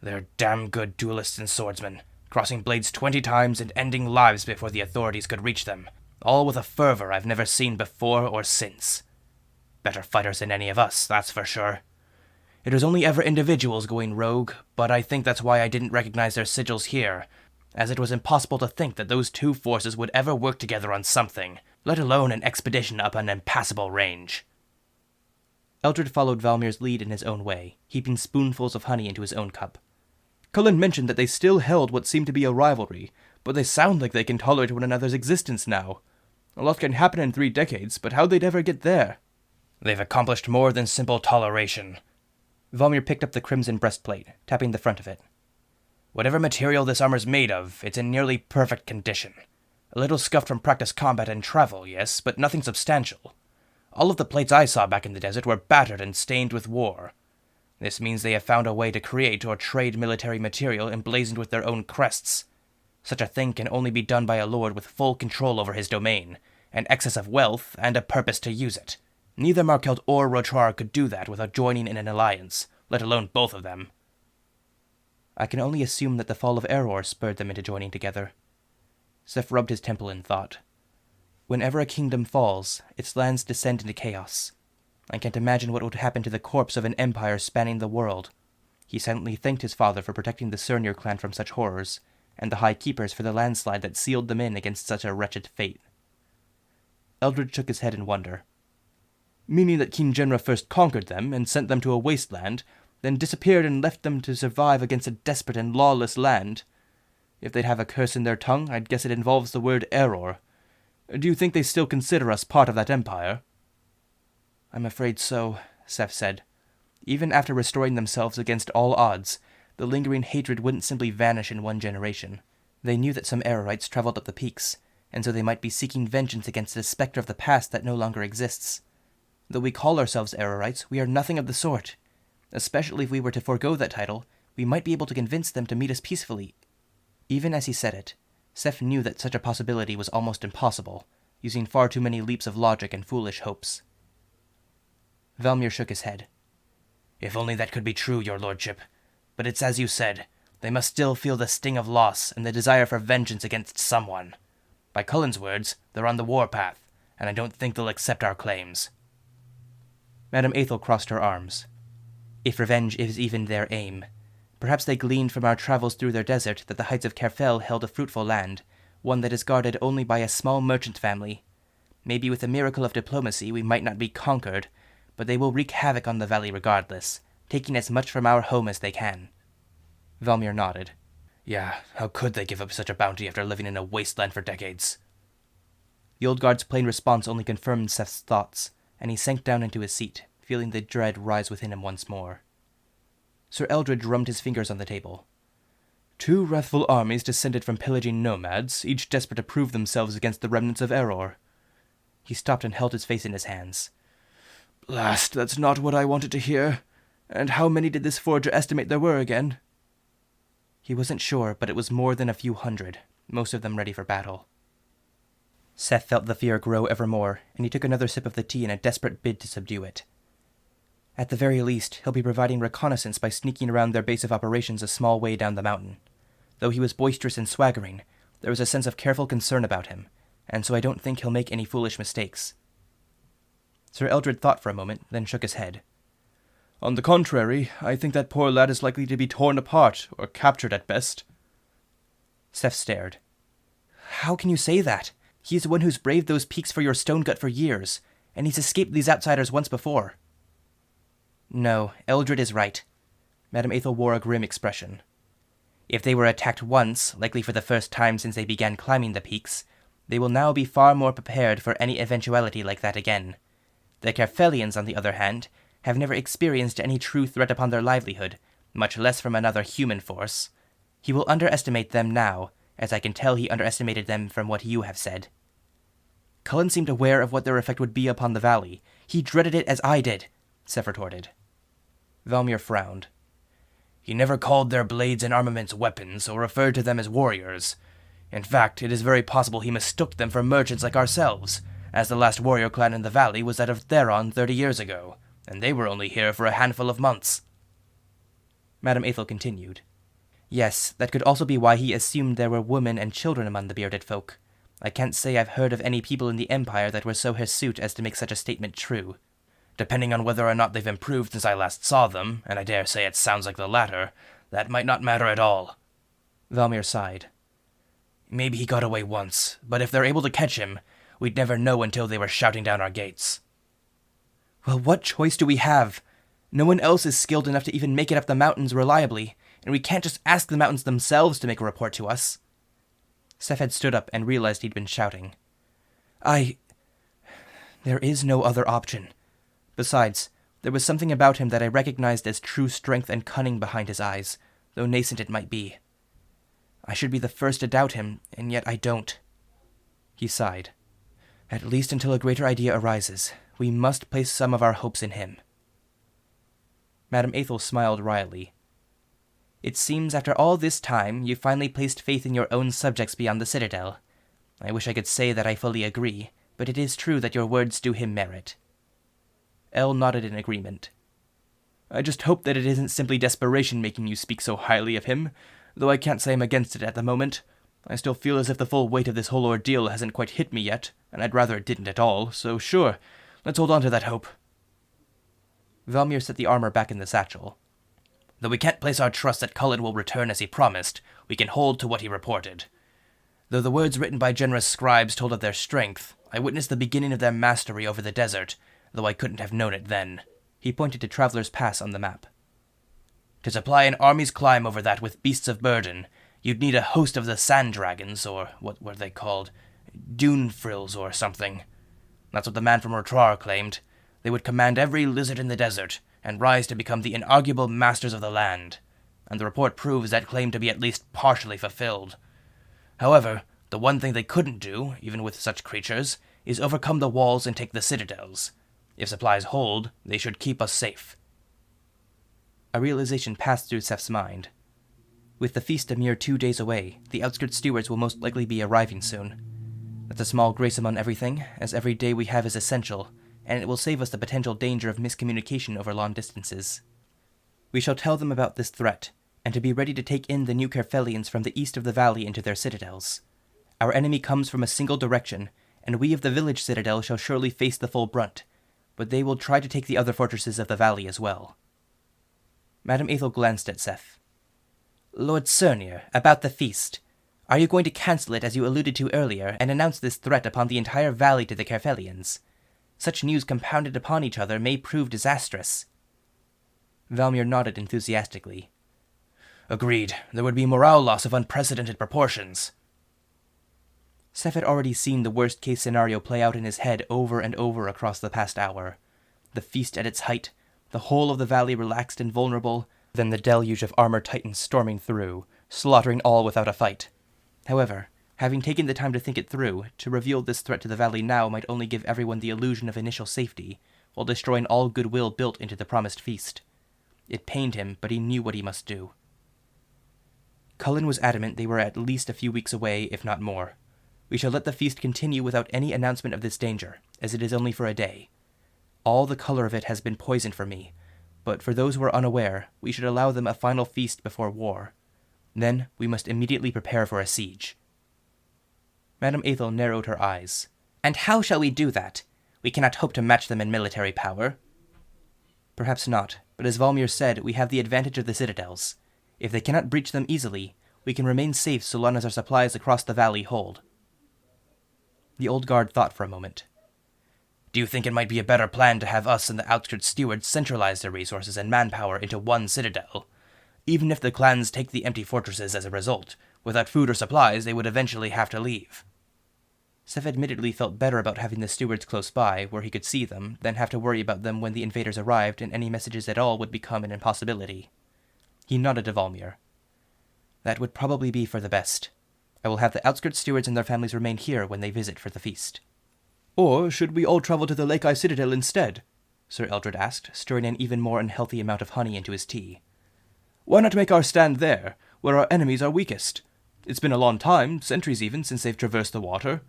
They're damn good duelists and swordsmen, crossing blades 20 times and ending lives before the authorities could reach them, all with a fervor I've never seen before or since. Better fighters than any of us, that's for sure. It was only ever individuals going rogue, but I think that's why I didn't recognize their sigils here, as it was impossible to think that those 2 forces would ever work together on something, let alone an expedition up an impassable range. Eldred followed Valmir's lead in his own way, heaping spoonfuls of honey into his own cup. Cullen mentioned that they still held what seemed to be a rivalry, but they sound like they can tolerate one another's existence now. A lot can happen in 3 decades, but how'd they ever get there? They've accomplished more than simple toleration. Valmir picked up the crimson breastplate, tapping the front of it. Whatever material this armor's made of, it's in nearly perfect condition. A little scuffed from practice combat and travel, yes, but nothing substantial. All of the plates I saw back in the desert were battered and stained with war. This means they have found a way to create or trade military material emblazoned with their own crests. Such a thing can only be done by a lord with full control over his domain, an excess of wealth, and a purpose to use it. Neither Markeld or Rotrar could do that without joining in an alliance, let alone both of them. I can only assume that the fall of Error spurred them into joining together. Seth rubbed his temple in thought. Whenever a kingdom falls, its lands descend into chaos. I can't imagine what would happen to the corpse of an empire spanning the world. He silently thanked his father for protecting the Surnir clan from such horrors, and the High Keepers for the landslide that sealed them in against such a wretched fate. Eldred shook his head in wonder. Meaning that King Genra first conquered them and sent them to a wasteland, then disappeared and left them to survive against a desperate and lawless land. If they'd have a curse in their tongue, I'd guess it involves the word error. Do you think they still consider us part of that empire? I'm afraid so, Seth said. Even after restoring themselves against all odds, the lingering hatred wouldn't simply vanish in one generation. They knew that some Errorites traveled up the peaks, and so they might be seeking vengeance against the specter of the past that no longer exists. Though we call ourselves Errorites, we are nothing of the sort. Especially if we were to forego that title, we might be able to convince them to meet us peacefully. Even as he said it, Seth knew that such a possibility was almost impossible, using far too many leaps of logic and foolish hopes. Valmir shook his head. If only that could be true, your lordship. But it's as you said, they must still feel the sting of loss and the desire for vengeance against someone. By Cullen's words, they're on the warpath, and I don't think they'll accept our claims. Madame Athel crossed her arms. If revenge is even their aim, perhaps they gleaned from our travels through their desert that the heights of Kerfell held a fruitful land, one that is guarded only by a small merchant family. Maybe with a miracle of diplomacy we might not be conquered, but they will wreak havoc on the valley regardless, taking as much from our home as they can. Valmir nodded. Yeah, how could they give up such a bounty after living in a wasteland for decades? The old guard's plain response only confirmed Seth's thoughts, and he sank down into his seat, feeling the dread rise within him once more. Sir Eldred drummed his fingers on the table. 2 wrathful armies descended from pillaging nomads, each desperate to prove themselves against the remnants of Error. He stopped and held his face in his hands. Blast, that's not what I wanted to hear. And how many did this forger estimate there were again? He wasn't sure, but it was more than a few hundred, most of them ready for battle. Seth felt the fear grow ever more, and he took another sip of the tea in a desperate bid to subdue it. At the very least, he'll be providing reconnaissance by sneaking around their base of operations a small way down the mountain. Though he was boisterous and swaggering, there was a sense of careful concern about him, and so I don't think he'll make any foolish mistakes. Sir Eldred thought for a moment, then shook his head. On the contrary, I think that poor lad is likely to be torn apart, or captured at best. Seth stared. How can you say that? He's the one who's braved those peaks for your stone gut for years, and he's escaped these outsiders once before. No, Eldred is right. Madame Athel wore a grim expression. If they were attacked once, likely for the first time since they began climbing the peaks, they will now be far more prepared for any eventuality like that again. The Kerfellians, on the other hand, have never experienced any true threat upon their livelihood, much less from another human force. He will underestimate them now, as I can tell he underestimated them from what you have said. Cullen seemed aware of what their effect would be upon the valley. He dreaded it as I did, Seth retorted. Valmir frowned. He never called their blades and armaments weapons, or referred to them as warriors. In fact, it is very possible he mistook them for merchants like ourselves, as the last warrior clan in the valley was that of Theron 30 years ago, and they were only here for a handful of months. Madame Athel continued. Yes, that could also be why he assumed there were women and children among the bearded folk. I can't say I've heard of any people in the Empire that were so hirsute as to make such a statement true. Depending on whether or not they've improved since I last saw them, and I dare say it sounds like the latter, that might not matter at all. Valmir sighed. Maybe he got away once, but if they're able to catch him, we'd never know until they were shouting down our gates. Well, what choice do we have? No one else is skilled enough to even make it up the mountains reliably, and we can't just ask the mountains themselves to make a report to us. Seth had stood up and realized he'd been shouting. There is no other option. Besides, there was something about him that I recognized as true strength and cunning behind his eyes, though nascent it might be. I should be the first to doubt him, and yet I don't. He sighed. At least until a greater idea arises, we must place some of our hopes in him. Madame Athel smiled wryly. It seems after all this time, you've finally placed faith in your own subjects beyond the Citadel. I wish I could say that I fully agree, but it is true that your words do him merit. El nodded in agreement. I just hope that it isn't simply desperation making you speak so highly of him, though I can't say I'm against it at the moment. I still feel as if the full weight of this whole ordeal hasn't quite hit me yet, and I'd rather it didn't at all, so sure, let's hold on to that hope. Valmir set the armor back in the satchel. Though we can't place our trust that Cullen will return as he promised, we can hold to what he reported. Though the words written by generous scribes told of their strength, I witnessed the beginning of their mastery over the desert, though I couldn't have known it then. He pointed to Traveler's Pass on the map. To supply an army's climb over that with beasts of burden, you'd need a host of the sand dragons, or what were they called? Dune frills or something. That's what the man from Rotrar claimed. They would command every lizard in the desert, and rise to become the inarguable masters of the land. And the report proves that claim to be at least partially fulfilled. However, the one thing they couldn't do, even with such creatures, is overcome the walls and take the citadels. If supplies hold, they should keep us safe. A realization passed through Seth's mind. With the feast a mere 2 days away, the outskirts stewards will most likely be arriving soon. That's a small grace among everything, as every day we have is essential, and it will save us the potential danger of miscommunication over long distances. We shall tell them about this threat, and to be ready to take in the new Carfelians from the east of the valley into their citadels. Our enemy comes from a single direction, and we of the village citadel shall surely face the full brunt, but they will try to take the other fortresses of the valley as well. Madame Athel glanced at Seth. Lord Cernier, about the feast. Are you going to cancel it as you alluded to earlier, and announce this threat upon the entire valley to the Carfelians? Such news compounded upon each other may prove disastrous. Valmir nodded enthusiastically. Agreed. There would be morale loss of unprecedented proportions. Seth had already seen the worst-case scenario play out in his head over and over across the past hour. The feast at its height, the whole of the valley relaxed and vulnerable, then the deluge of armored titans storming through, slaughtering all without a fight. However, having taken the time to think it through, to reveal this threat to the valley now might only give everyone the illusion of initial safety, while destroying all goodwill built into the promised feast. It pained him, but he knew what he must do. Cullen was adamant they were at least a few weeks away, if not more. We shall let the feast continue without any announcement of this danger, as it is only for a day. All the color of it has been poisoned for me, but for those who are unaware, we should allow them a final feast before war. Then we must immediately prepare for a siege. Madame Athel narrowed her eyes. And how shall we do that? We cannot hope to match them in military power. Perhaps not, but as Valmir said, we have the advantage of the citadels. If they cannot breach them easily, we can remain safe so long as our supplies across the valley hold. The old guard thought for a moment. Do you think it might be a better plan to have us and the outskirts stewards centralize their resources and manpower into one citadel? Even if the clans take the empty fortresses as a result, without food or supplies they would eventually have to leave. Seth admittedly felt better about having the stewards close by, where he could see them, than have to worry about them when the invaders arrived, and any messages at all would become an impossibility. He nodded to Valmir. That would probably be for the best. I will have the outskirts stewards and their families remain here when they visit for the feast. Or should we all travel to the Lake Eye Citadel instead? Sir Eldred asked, stirring an even more unhealthy amount of honey into his tea. Why not make our stand there, where our enemies are weakest? It's been a long time, centuries even, since they've traversed the water.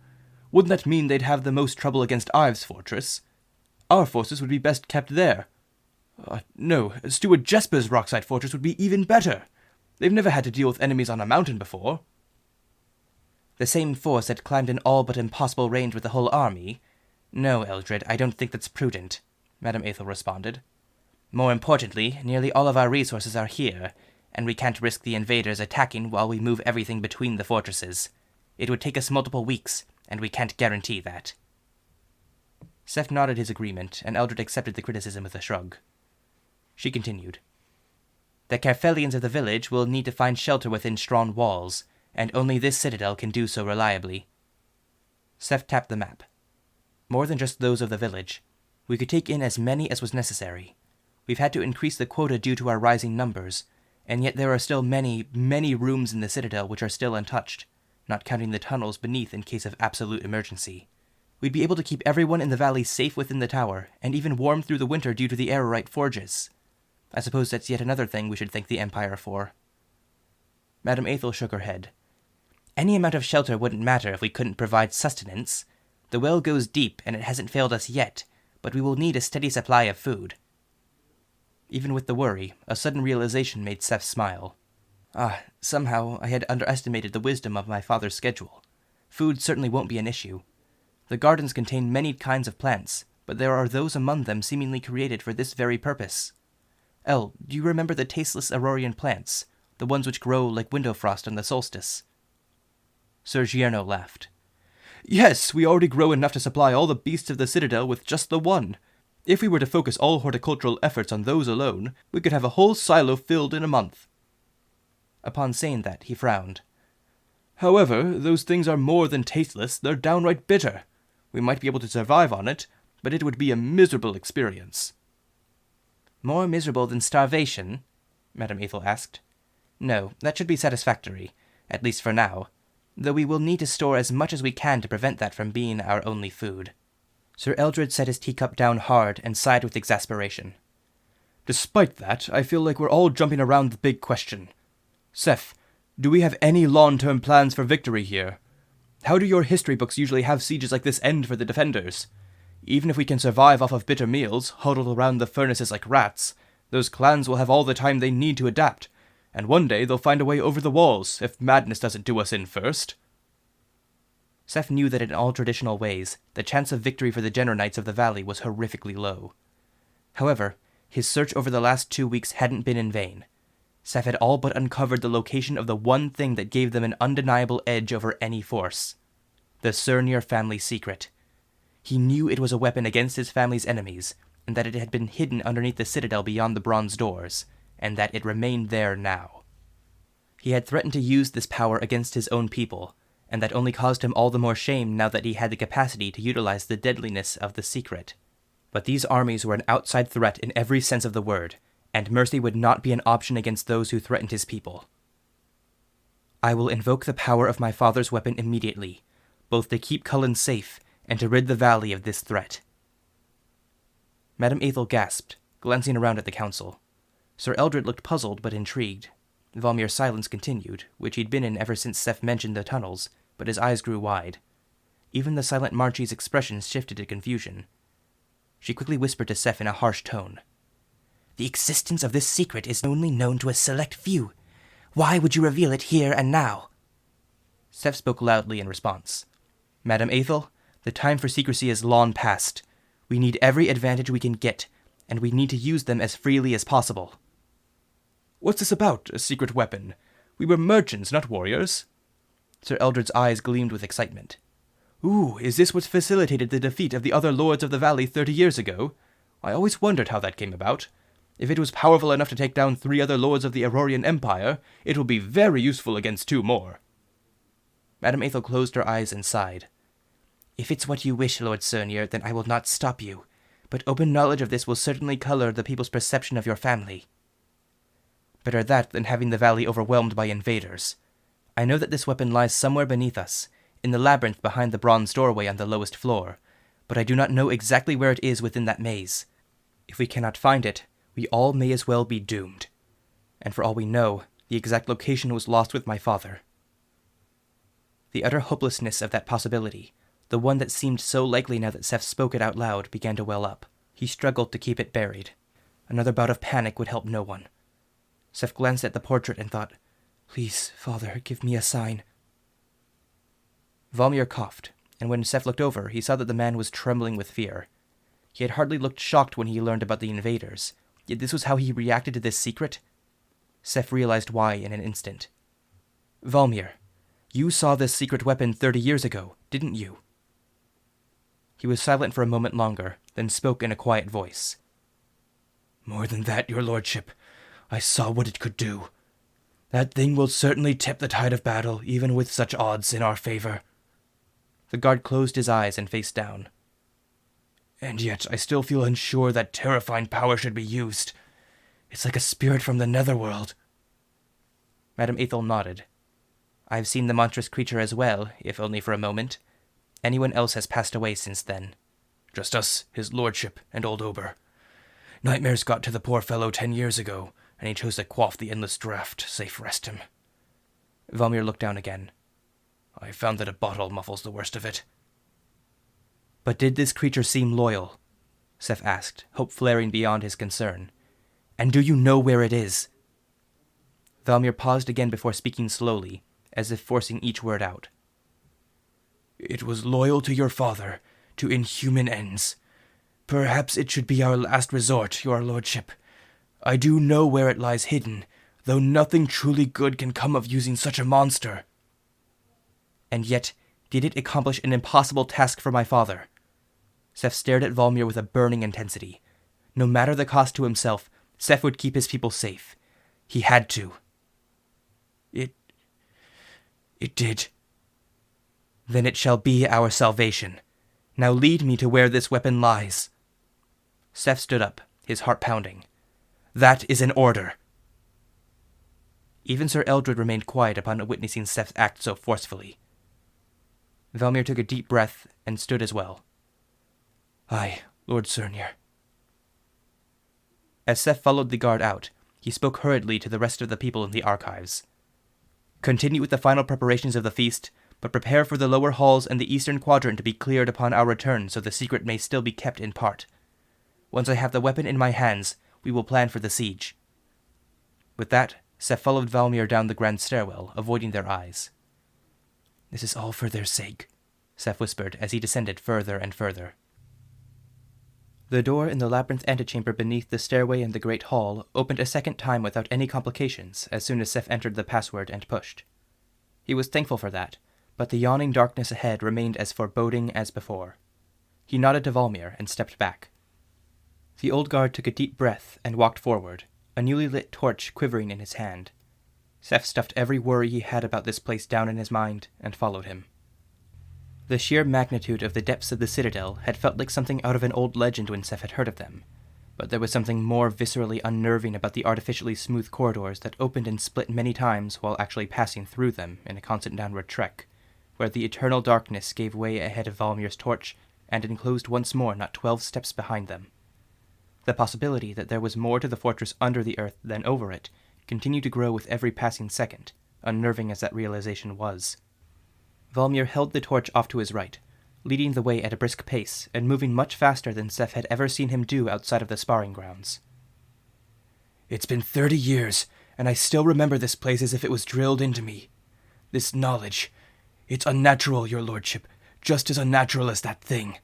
Wouldn't that mean they'd have the most trouble against Ives' fortress? Our forces would be best kept there. No, Steward Jesper's rockside fortress would be even better. They've never had to deal with enemies on a mountain before. The same force had climbed an all but impossible range with the whole army? No, Eldred, I don't think that's prudent, Madame Athel responded. More importantly, nearly all of our resources are here, and we can't risk the invaders attacking while we move everything between the fortresses. It would take us multiple weeks, and we can't guarantee that. Seth nodded his agreement, and Eldred accepted the criticism with a shrug. She continued. The Carfelians of the village will need to find shelter within strong walls, and only this citadel can do so reliably. Seth tapped the map. More than just those of the village. We could take in as many as was necessary. We've had to increase the quota due to our rising numbers, and yet there are still many, many rooms in the citadel which are still untouched, not counting the tunnels beneath in case of absolute emergency. We'd be able to keep everyone in the valley safe within the tower, and even warm through the winter due to the arrowite forges. I suppose that's yet another thing we should thank the Empire for. Madame Athel shook her head. Any amount of shelter wouldn't matter if we couldn't provide sustenance. The well goes deep, and it hasn't failed us yet, but we will need a steady supply of food. Even with the worry, a sudden realization made Seth smile. Somehow I had underestimated the wisdom of my father's schedule. Food certainly won't be an issue. The gardens contain many kinds of plants, but there are those among them seemingly created for this very purpose. El, do you remember the tasteless Aurorian plants, the ones which grow like window frost on the solstice? Sir Gierno laughed. Yes, we already grow enough to supply all the beasts of the citadel with just the one. If we were to focus all horticultural efforts on those alone, we could have a whole silo filled in a month. Upon saying that, he frowned. However, those things are more than tasteless, they're downright bitter. We might be able to survive on it, but it would be a miserable experience. More miserable than starvation? Madame Athel asked. No, that should be satisfactory, at least for now, though we will need to store as much as we can to prevent that from being our only food. Sir Eldred set his teacup down hard and sighed with exasperation. Despite that, I feel like we're all jumping around the big question. Seth, do we have any long-term plans for victory here? How do your history books usually have sieges like this end for the defenders? Even if we can survive off of bitter meals, huddled around the furnaces like rats, those clans will have all the time they need to adapt, and one day they'll find a way over the walls, if madness doesn't do us in first. Seth knew that in all traditional ways, the chance of victory for the Genernites of the valley was horrifically low. However, his search over the last 2 weeks hadn't been in vain. Seth had all but uncovered the location of the one thing that gave them an undeniable edge over any force. The Cernier family secret. He knew it was a weapon against his family's enemies, and that it had been hidden underneath the citadel beyond the bronze doors, and that it remained there now. He had threatened to use this power against his own people, and that only caused him all the more shame now that he had the capacity to utilize the deadliness of the secret. But these armies were an outside threat in every sense of the word, and mercy would not be an option against those who threatened his people. I will invoke the power of my father's weapon immediately, both to keep Cullen safe and to rid the valley of this threat. Madame Athel gasped, glancing around at the council. Sir Eldred looked puzzled but intrigued. Valmir's silence continued, which he'd been in ever since Seth mentioned the tunnels, but his eyes grew wide. Even the silent Marchie's expression shifted to confusion. She quickly whispered to Seth in a harsh tone. The existence of this secret is only known to a select few. Why would you reveal it here and now? Seth spoke loudly in response. Madame Athel, the time for secrecy is long past. We need every advantage we can get, and we need to use them as freely as possible. What's this about, a secret weapon? We were merchants, not warriors. Sir Eldred's eyes gleamed with excitement. Ooh, is this what facilitated the defeat of the other lords of the valley 30 years ago? I always wondered how that came about. If it was powerful enough to take down 3 other lords of the Aurorian Empire, it will be very useful against 2 more. Madame Athel closed her eyes and sighed. If it's what you wish, Lord Cernier, then I will not stop you, but open knowledge of this will certainly color the people's perception of your family. Better that than having the valley overwhelmed by invaders. I know that this weapon lies somewhere beneath us, in the labyrinth behind the bronze doorway on the lowest floor, but I do not know exactly where it is within that maze. If we cannot find it, we all may as well be doomed. And for all we know, the exact location was lost with my father. The utter hopelessness of that possibility, the one that seemed so likely now that Seth spoke it out loud, began to well up. He struggled to keep it buried. Another bout of panic would help no one. Seth glanced at the portrait and thought, Please, Father, give me a sign. Valmir coughed, and when Seth looked over, he saw that the man was trembling with fear. He had hardly looked shocked when he learned about the invaders, yet this was how he reacted to this secret? Seth realized why in an instant. Valmir, you saw this secret weapon 30 years ago, didn't you? He was silent for a moment longer, then spoke in a quiet voice. More than that, your lordship. I saw what it could do. That thing will certainly tip the tide of battle, even with such odds in our favor. The guard closed his eyes and faced down. And yet I still feel unsure that terrifying power should be used. It's like a spirit from the netherworld. Madame Athel nodded. I've seen the monstrous creature as well, if only for a moment. Anyone else has passed away since then. Just us, his lordship, and old Ober. Nightmares got to the poor fellow 10 years ago, and he chose to quaff the endless draught, safe rest him. Valmir looked down again. I found that a bottle muffles the worst of it. But did this creature seem loyal? Seth asked, hope flaring beyond his concern. And do you know where it is? Valmir paused again before speaking slowly, as if forcing each word out. It was loyal to your father, to inhuman ends. Perhaps it should be our last resort, your lordship. I do know where it lies hidden, though nothing truly good can come of using such a monster. And yet, did it accomplish an impossible task for my father? Seth stared at Valmir with a burning intensity. No matter the cost to himself, Seth would keep his people safe. He had to. It did. Then it shall be our salvation. Now lead me to where this weapon lies. Seth stood up, his heart pounding. That is an order. Even Sir Eldred remained quiet upon witnessing Seth act so forcefully. Valmir took a deep breath and stood as well. Aye, Lord Sernir. As Seth followed the guard out, he spoke hurriedly to the rest of the people in the archives. Continue with the final preparations of the feast, but prepare for the lower halls and the eastern quadrant to be cleared upon our return so the secret may still be kept in part. Once I have the weapon in my hands, we will plan for the siege. With that, Seth followed Valmir down the grand stairwell, avoiding their eyes. This is all for their sake, Seth whispered as he descended further and further. The door in the labyrinth antechamber beneath the stairway in the great hall opened a second time without any complications as soon as Seth entered the password and pushed. He was thankful for that, but the yawning darkness ahead remained as foreboding as before. He nodded to Valmir and stepped back. The old guard took a deep breath and walked forward, a newly lit torch quivering in his hand. Seth stuffed every worry he had about this place down in his mind and followed him. The sheer magnitude of the depths of the citadel had felt like something out of an old legend when Seth had heard of them, but there was something more viscerally unnerving about the artificially smooth corridors that opened and split many times while actually passing through them in a constant downward trek, where the eternal darkness gave way ahead of Valmir's torch and enclosed once more not 12 steps behind them. The possibility that there was more to the fortress under the earth than over it continued to grow with every passing second, unnerving as that realization was. Valmir held the torch off to his right, leading the way at a brisk pace and moving much faster than Seth had ever seen him do outside of the sparring grounds. It's been 30 years, and I still remember this place as if it was drilled into me. This knowledge. It's unnatural, your lordship, just as unnatural as that thing.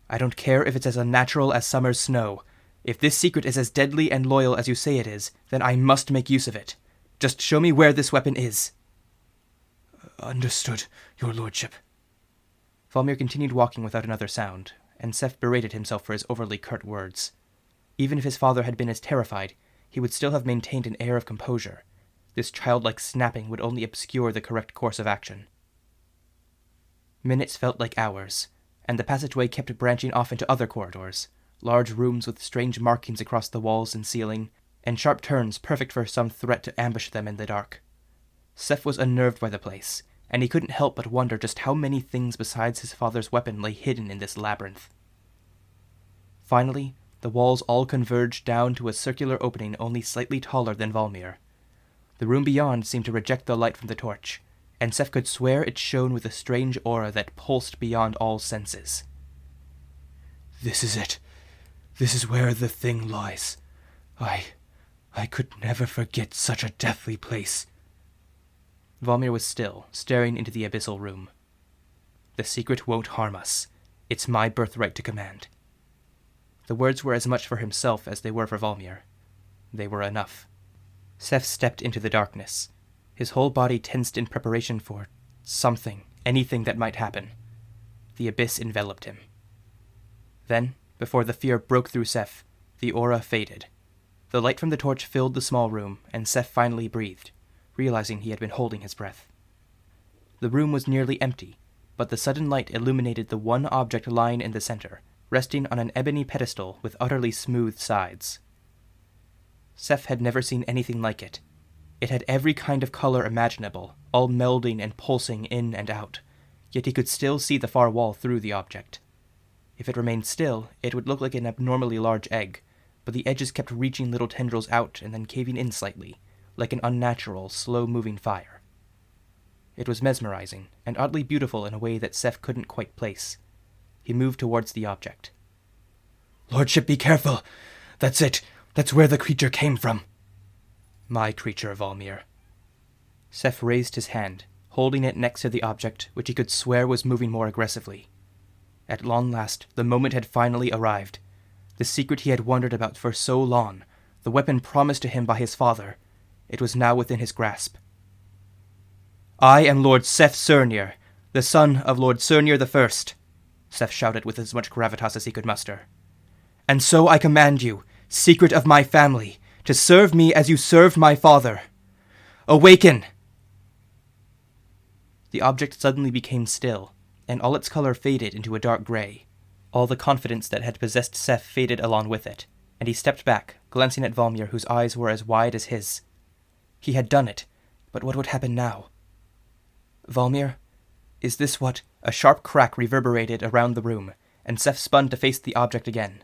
I don't care if it's as unnatural as summer's snow. If this secret is as deadly and loyal as you say it is, then I must make use of it. Just show me where this weapon is. Understood, your lordship. Valmir continued walking without another sound, and Seth berated himself for his overly curt words. Even if his father had been as terrified, he would still have maintained an air of composure. This childlike snapping would only obscure the correct course of action. Minutes felt like hours, and the passageway kept branching off into other corridors, large rooms with strange markings across the walls and ceiling, and sharp turns perfect for some threat to ambush them in the dark. Seth was unnerved by the place, and he couldn't help but wonder just how many things besides his father's weapon lay hidden in this labyrinth. Finally, the walls all converged down to a circular opening only slightly taller than Valmir. The room beyond seemed to reject the light from the torch, and Seth could swear it shone with a strange aura that pulsed beyond all senses. This is it. This is where the thing lies. I could never forget such a deathly place. Valmir was still, staring into the abyssal room. The secret won't harm us. It's my birthright to command. The words were as much for himself as they were for Valmir. They were enough. Seth stepped into the darkness. His whole body tensed in preparation for something, anything that might happen. The abyss enveloped him. Then, before the fear broke through Seth, the aura faded. The light from the torch filled the small room, and Seth finally breathed, realizing he had been holding his breath. The room was nearly empty, but the sudden light illuminated the one object lying in the center, resting on an ebony pedestal with utterly smooth sides. Seth had never seen anything like it. It had every kind of color imaginable, all melding and pulsing in and out, yet he could still see the far wall through the object. If it remained still, it would look like an abnormally large egg, but the edges kept reaching little tendrils out and then caving in slightly, like an unnatural, slow-moving fire. It was mesmerizing, and oddly beautiful in a way that Seth couldn't quite place. He moved towards the object. "Lordship, be careful! That's it! That's where the creature came from!" "My creature, Volmir." Seth raised his hand, holding it next to the object, which he could swear was moving more aggressively. At long last, the moment had finally arrived. The secret he had wondered about for so long, the weapon promised to him by his father, it was now within his grasp. "I am Lord Seth Surnir, the son of Lord Surnir I," Seth shouted with as much gravitas as he could muster. "And so I command you, secret of my family, to serve me as you served my father. Awaken!" The object suddenly became still, and all its color faded into a dark gray. All the confidence that had possessed Seth faded along with it, and he stepped back, glancing at Volmir, whose eyes were as wide as his. He had done it, but what would happen now? "Volmir, is this what—" A sharp crack reverberated around the room, and Seth spun to face the object again.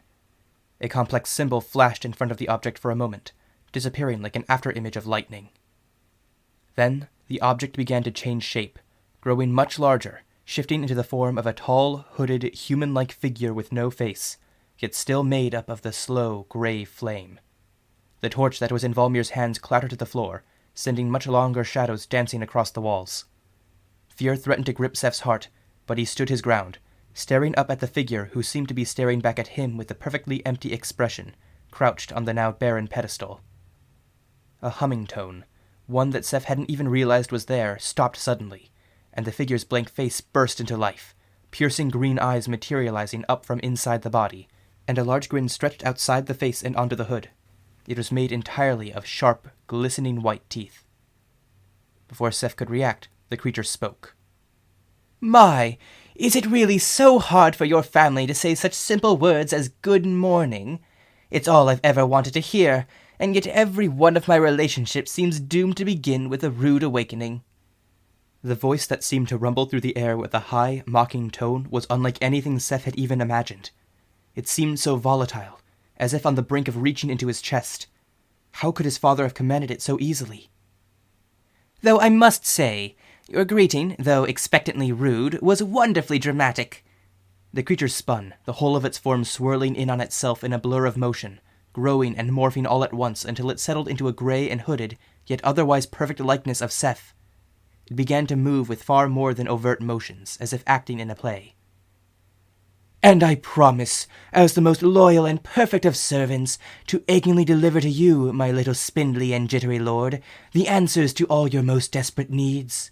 A complex symbol flashed in front of the object for a moment, disappearing like an afterimage of lightning. Then the object began to change shape, growing much larger, shifting into the form of a tall, hooded, human-like figure with no face, yet still made up of the slow, gray flame. The torch that was in Volmir's hands clattered to the floor, sending much longer shadows dancing across the walls. Fear threatened to grip Seth's heart, but he stood his ground, staring up at the figure who seemed to be staring back at him with a perfectly empty expression, crouched on the now barren pedestal. A humming tone, one that Seth hadn't even realized was there, stopped suddenly, and the figure's blank face burst into life, piercing green eyes materializing up from inside the body, and a large grin stretched outside the face and onto the hood. It was made entirely of sharp, glistening white teeth. Before Seth could react, the creature spoke. "My, is it really so hard for your family to say such simple words as good morning? It's all I've ever wanted to hear, and yet every one of my relationships seems doomed to begin with a rude awakening." The voice that seemed to rumble through the air with a high, mocking tone was unlike anything Seth had even imagined. It seemed so volatile, as if on the brink of reaching into his chest. How could his father have commanded it so easily? "Though I must say, your greeting, though expectantly rude, was wonderfully dramatic." The creature spun, the whole of its form swirling in on itself in a blur of motion, growing and morphing all at once until it settled into a gray and hooded, yet otherwise perfect likeness of Seth. It began to move with far more than overt motions, as if acting in a play. "And I promise, as the most loyal and perfect of servants, to achingly deliver to you, my little spindly and jittery lord, the answers to all your most desperate needs."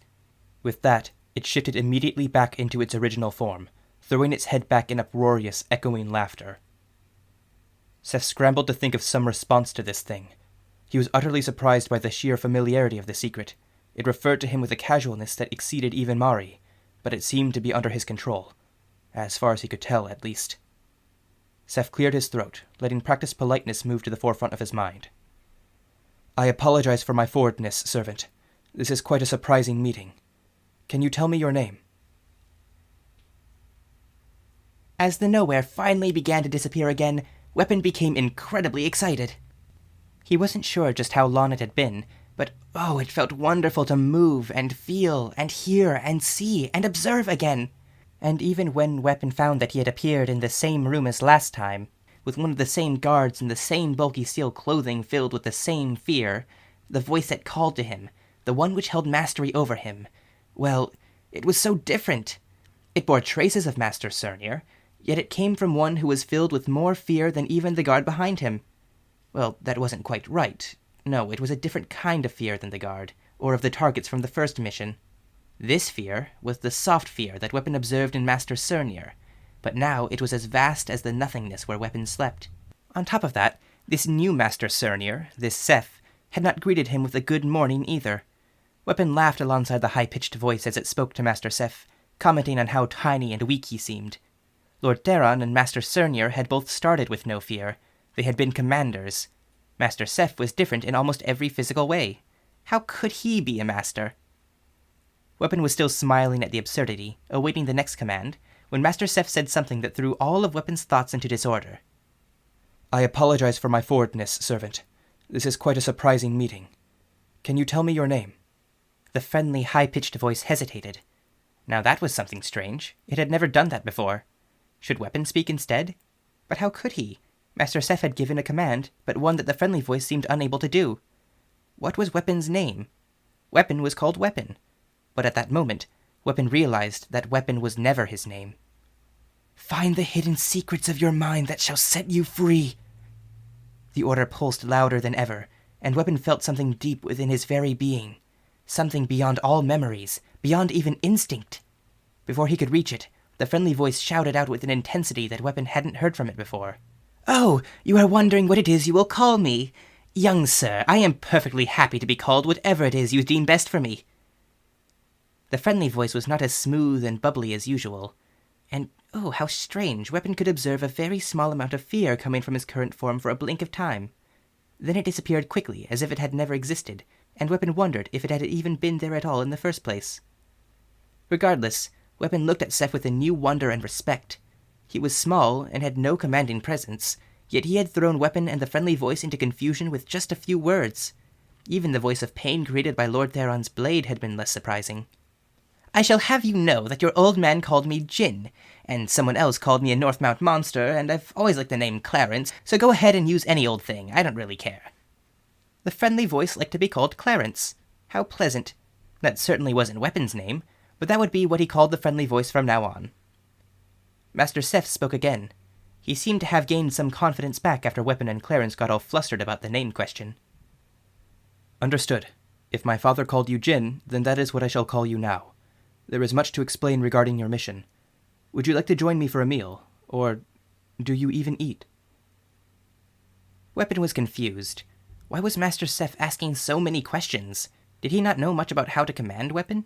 With that, it shifted immediately back into its original form, throwing its head back in uproarious, echoing laughter. Seth scrambled to think of some response to this thing. He was utterly surprised by the sheer familiarity of the secret. It referred to him with a casualness that exceeded even Mari, but it seemed to be under his control. As far as he could tell, at least. Seth cleared his throat, letting practiced politeness move to the forefront of his mind. "I apologize for my forwardness, servant. This is quite a surprising meeting. Can you tell me your name?" As the nowhere finally began to disappear again, Weapon became incredibly excited. He wasn't sure just how long it had been, but oh, it felt wonderful to move and feel and hear and see and observe again. And even when Weapon found that he had appeared in the same room as last time, with one of the same guards in the same bulky steel clothing filled with the same fear, the voice that called to him, the one which held mastery over him, well, it was so different. It bore traces of Master Surnir, yet it came from one who was filled with more fear than even the guard behind him. Well, that wasn't quite right. No, it was a different kind of fear than the guard, or of the targets from the first mission. This fear was the soft fear that Weapon observed in Master Surnir, but now it was as vast as the nothingness where Weapon slept. On top of that, this new Master Surnir, this Seth, had not greeted him with a good morning either. Weapon laughed alongside the high-pitched voice as it spoke to Master Seth, commenting on how tiny and weak he seemed. Lord Theron and Master Surnir had both started with no fear. They had been commanders. Master Seth was different in almost every physical way. How could he be a master? Weapon was still smiling at the absurdity, awaiting the next command, when Master Seth said something that threw all of Weapon's thoughts into disorder. "I apologize for my forwardness, servant. This is quite a surprising meeting. Can you tell me your name? The friendly, high-pitched voice hesitated. Now that was something strange. It had never done that before. Should Weapon speak instead? But how could he? Master Seth had given a command, but one that the friendly voice seemed unable to do. What was Weapon's name? Weapon was called Weapon. But at that moment, Weapon realized that Weapon was never his name. "Find the hidden secrets of your mind that shall set you free." The order pulsed louder than ever, and Weapon felt something deep within his very being. Something beyond all memories, beyond even instinct. Before he could reach it, the friendly voice shouted out with an intensity that Weapon hadn't heard from it before. "Oh, you are wondering what it is you will call me? Young sir, I am perfectly happy to be called whatever it is you deem best for me." The friendly voice was not as smooth and bubbly as usual. And, oh, how strange, Weapon could observe a very small amount of fear coming from his current form for a blink of time. Then it disappeared quickly, as if it had never existed, and Weapon wondered if it had even been there at all in the first place. Regardless, Weapon looked at Seth with a new wonder and respect. He was small and had no commanding presence, yet he had thrown Weapon and the friendly voice into confusion with just a few words. Even the voice of pain created by Lord Theron's blade had been less surprising. "I shall have you know that your old man called me Jin, and someone else called me a Northmount monster, and I've always liked the name Clarence, so go ahead and use any old thing, I don't really care." The friendly voice liked to be called Clarence. How pleasant. That certainly wasn't Weapon's name, but that would be what he called the friendly voice from now on. Master Seth spoke again. He seemed to have gained some confidence back after Weapon and Clarence got all flustered about the name question. "Understood. If my father called you Jin, then that is what I shall call you now. There is much to explain regarding your mission. Would you like to join me for a meal? Or do you even eat?" Weapon was confused. Why was Master Seth asking so many questions? Did he not know much about how to command Weapon?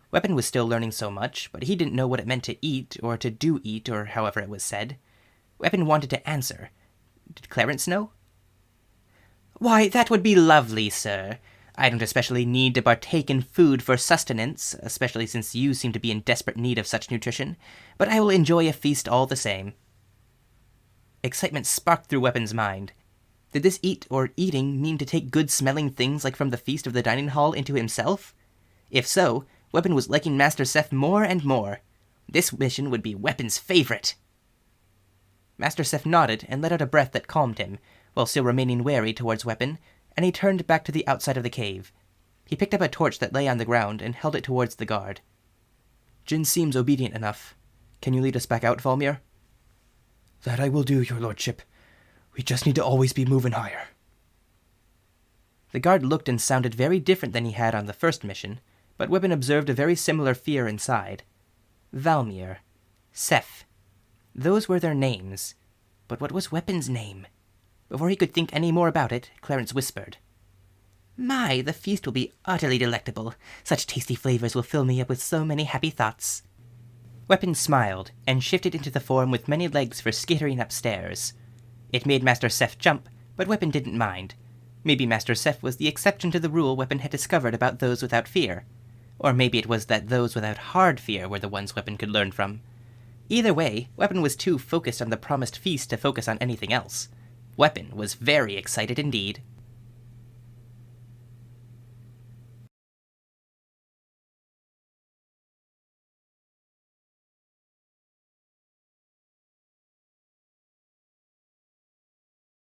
Weapon was still learning so much, but he didn't know what it meant to eat, or to do eat, or however it was said. Weapon wanted to answer. Did Clarence know? "Why, that would be lovely, sir. I don't especially need to partake in food for sustenance, especially since you seem to be in desperate need of such nutrition, but I will enjoy a feast all the same." Excitement sparked through Weapon's mind. Did this eat or eating mean to take good-smelling things like from the feast of the dining hall into himself? If so, Weapon was liking Master Seth more and more. This mission would be Weapon's favorite. Master Seth nodded and let out a breath that calmed him, while still remaining wary towards Weapon, and he turned back to the outside of the cave. He picked up a torch that lay on the ground and held it towards the guard. "Jin seems obedient enough. Can you lead us back out, Valmir?" "That I will do, your lordship. We just need to always be moving higher." The guard looked and sounded very different than he had on the first mission, but Weapon observed a very similar fear inside. Valmir. Seth. Those were their names. But what was Weapon's name? Before he could think any more about it, Clarence whispered, "My, the feast will be utterly delectable. Such tasty flavors will fill me up with so many happy thoughts." Weapon smiled, and shifted into the form with many legs for skittering upstairs. It made Master Seth jump, but Weapon didn't mind. Maybe Master Seth was the exception to the rule Weapon had discovered about those without fear. Or maybe it was that those without hard fear were the ones Weapon could learn from. Either way, Weapon was too focused on the promised feast to focus on anything else. Weapon was very excited indeed.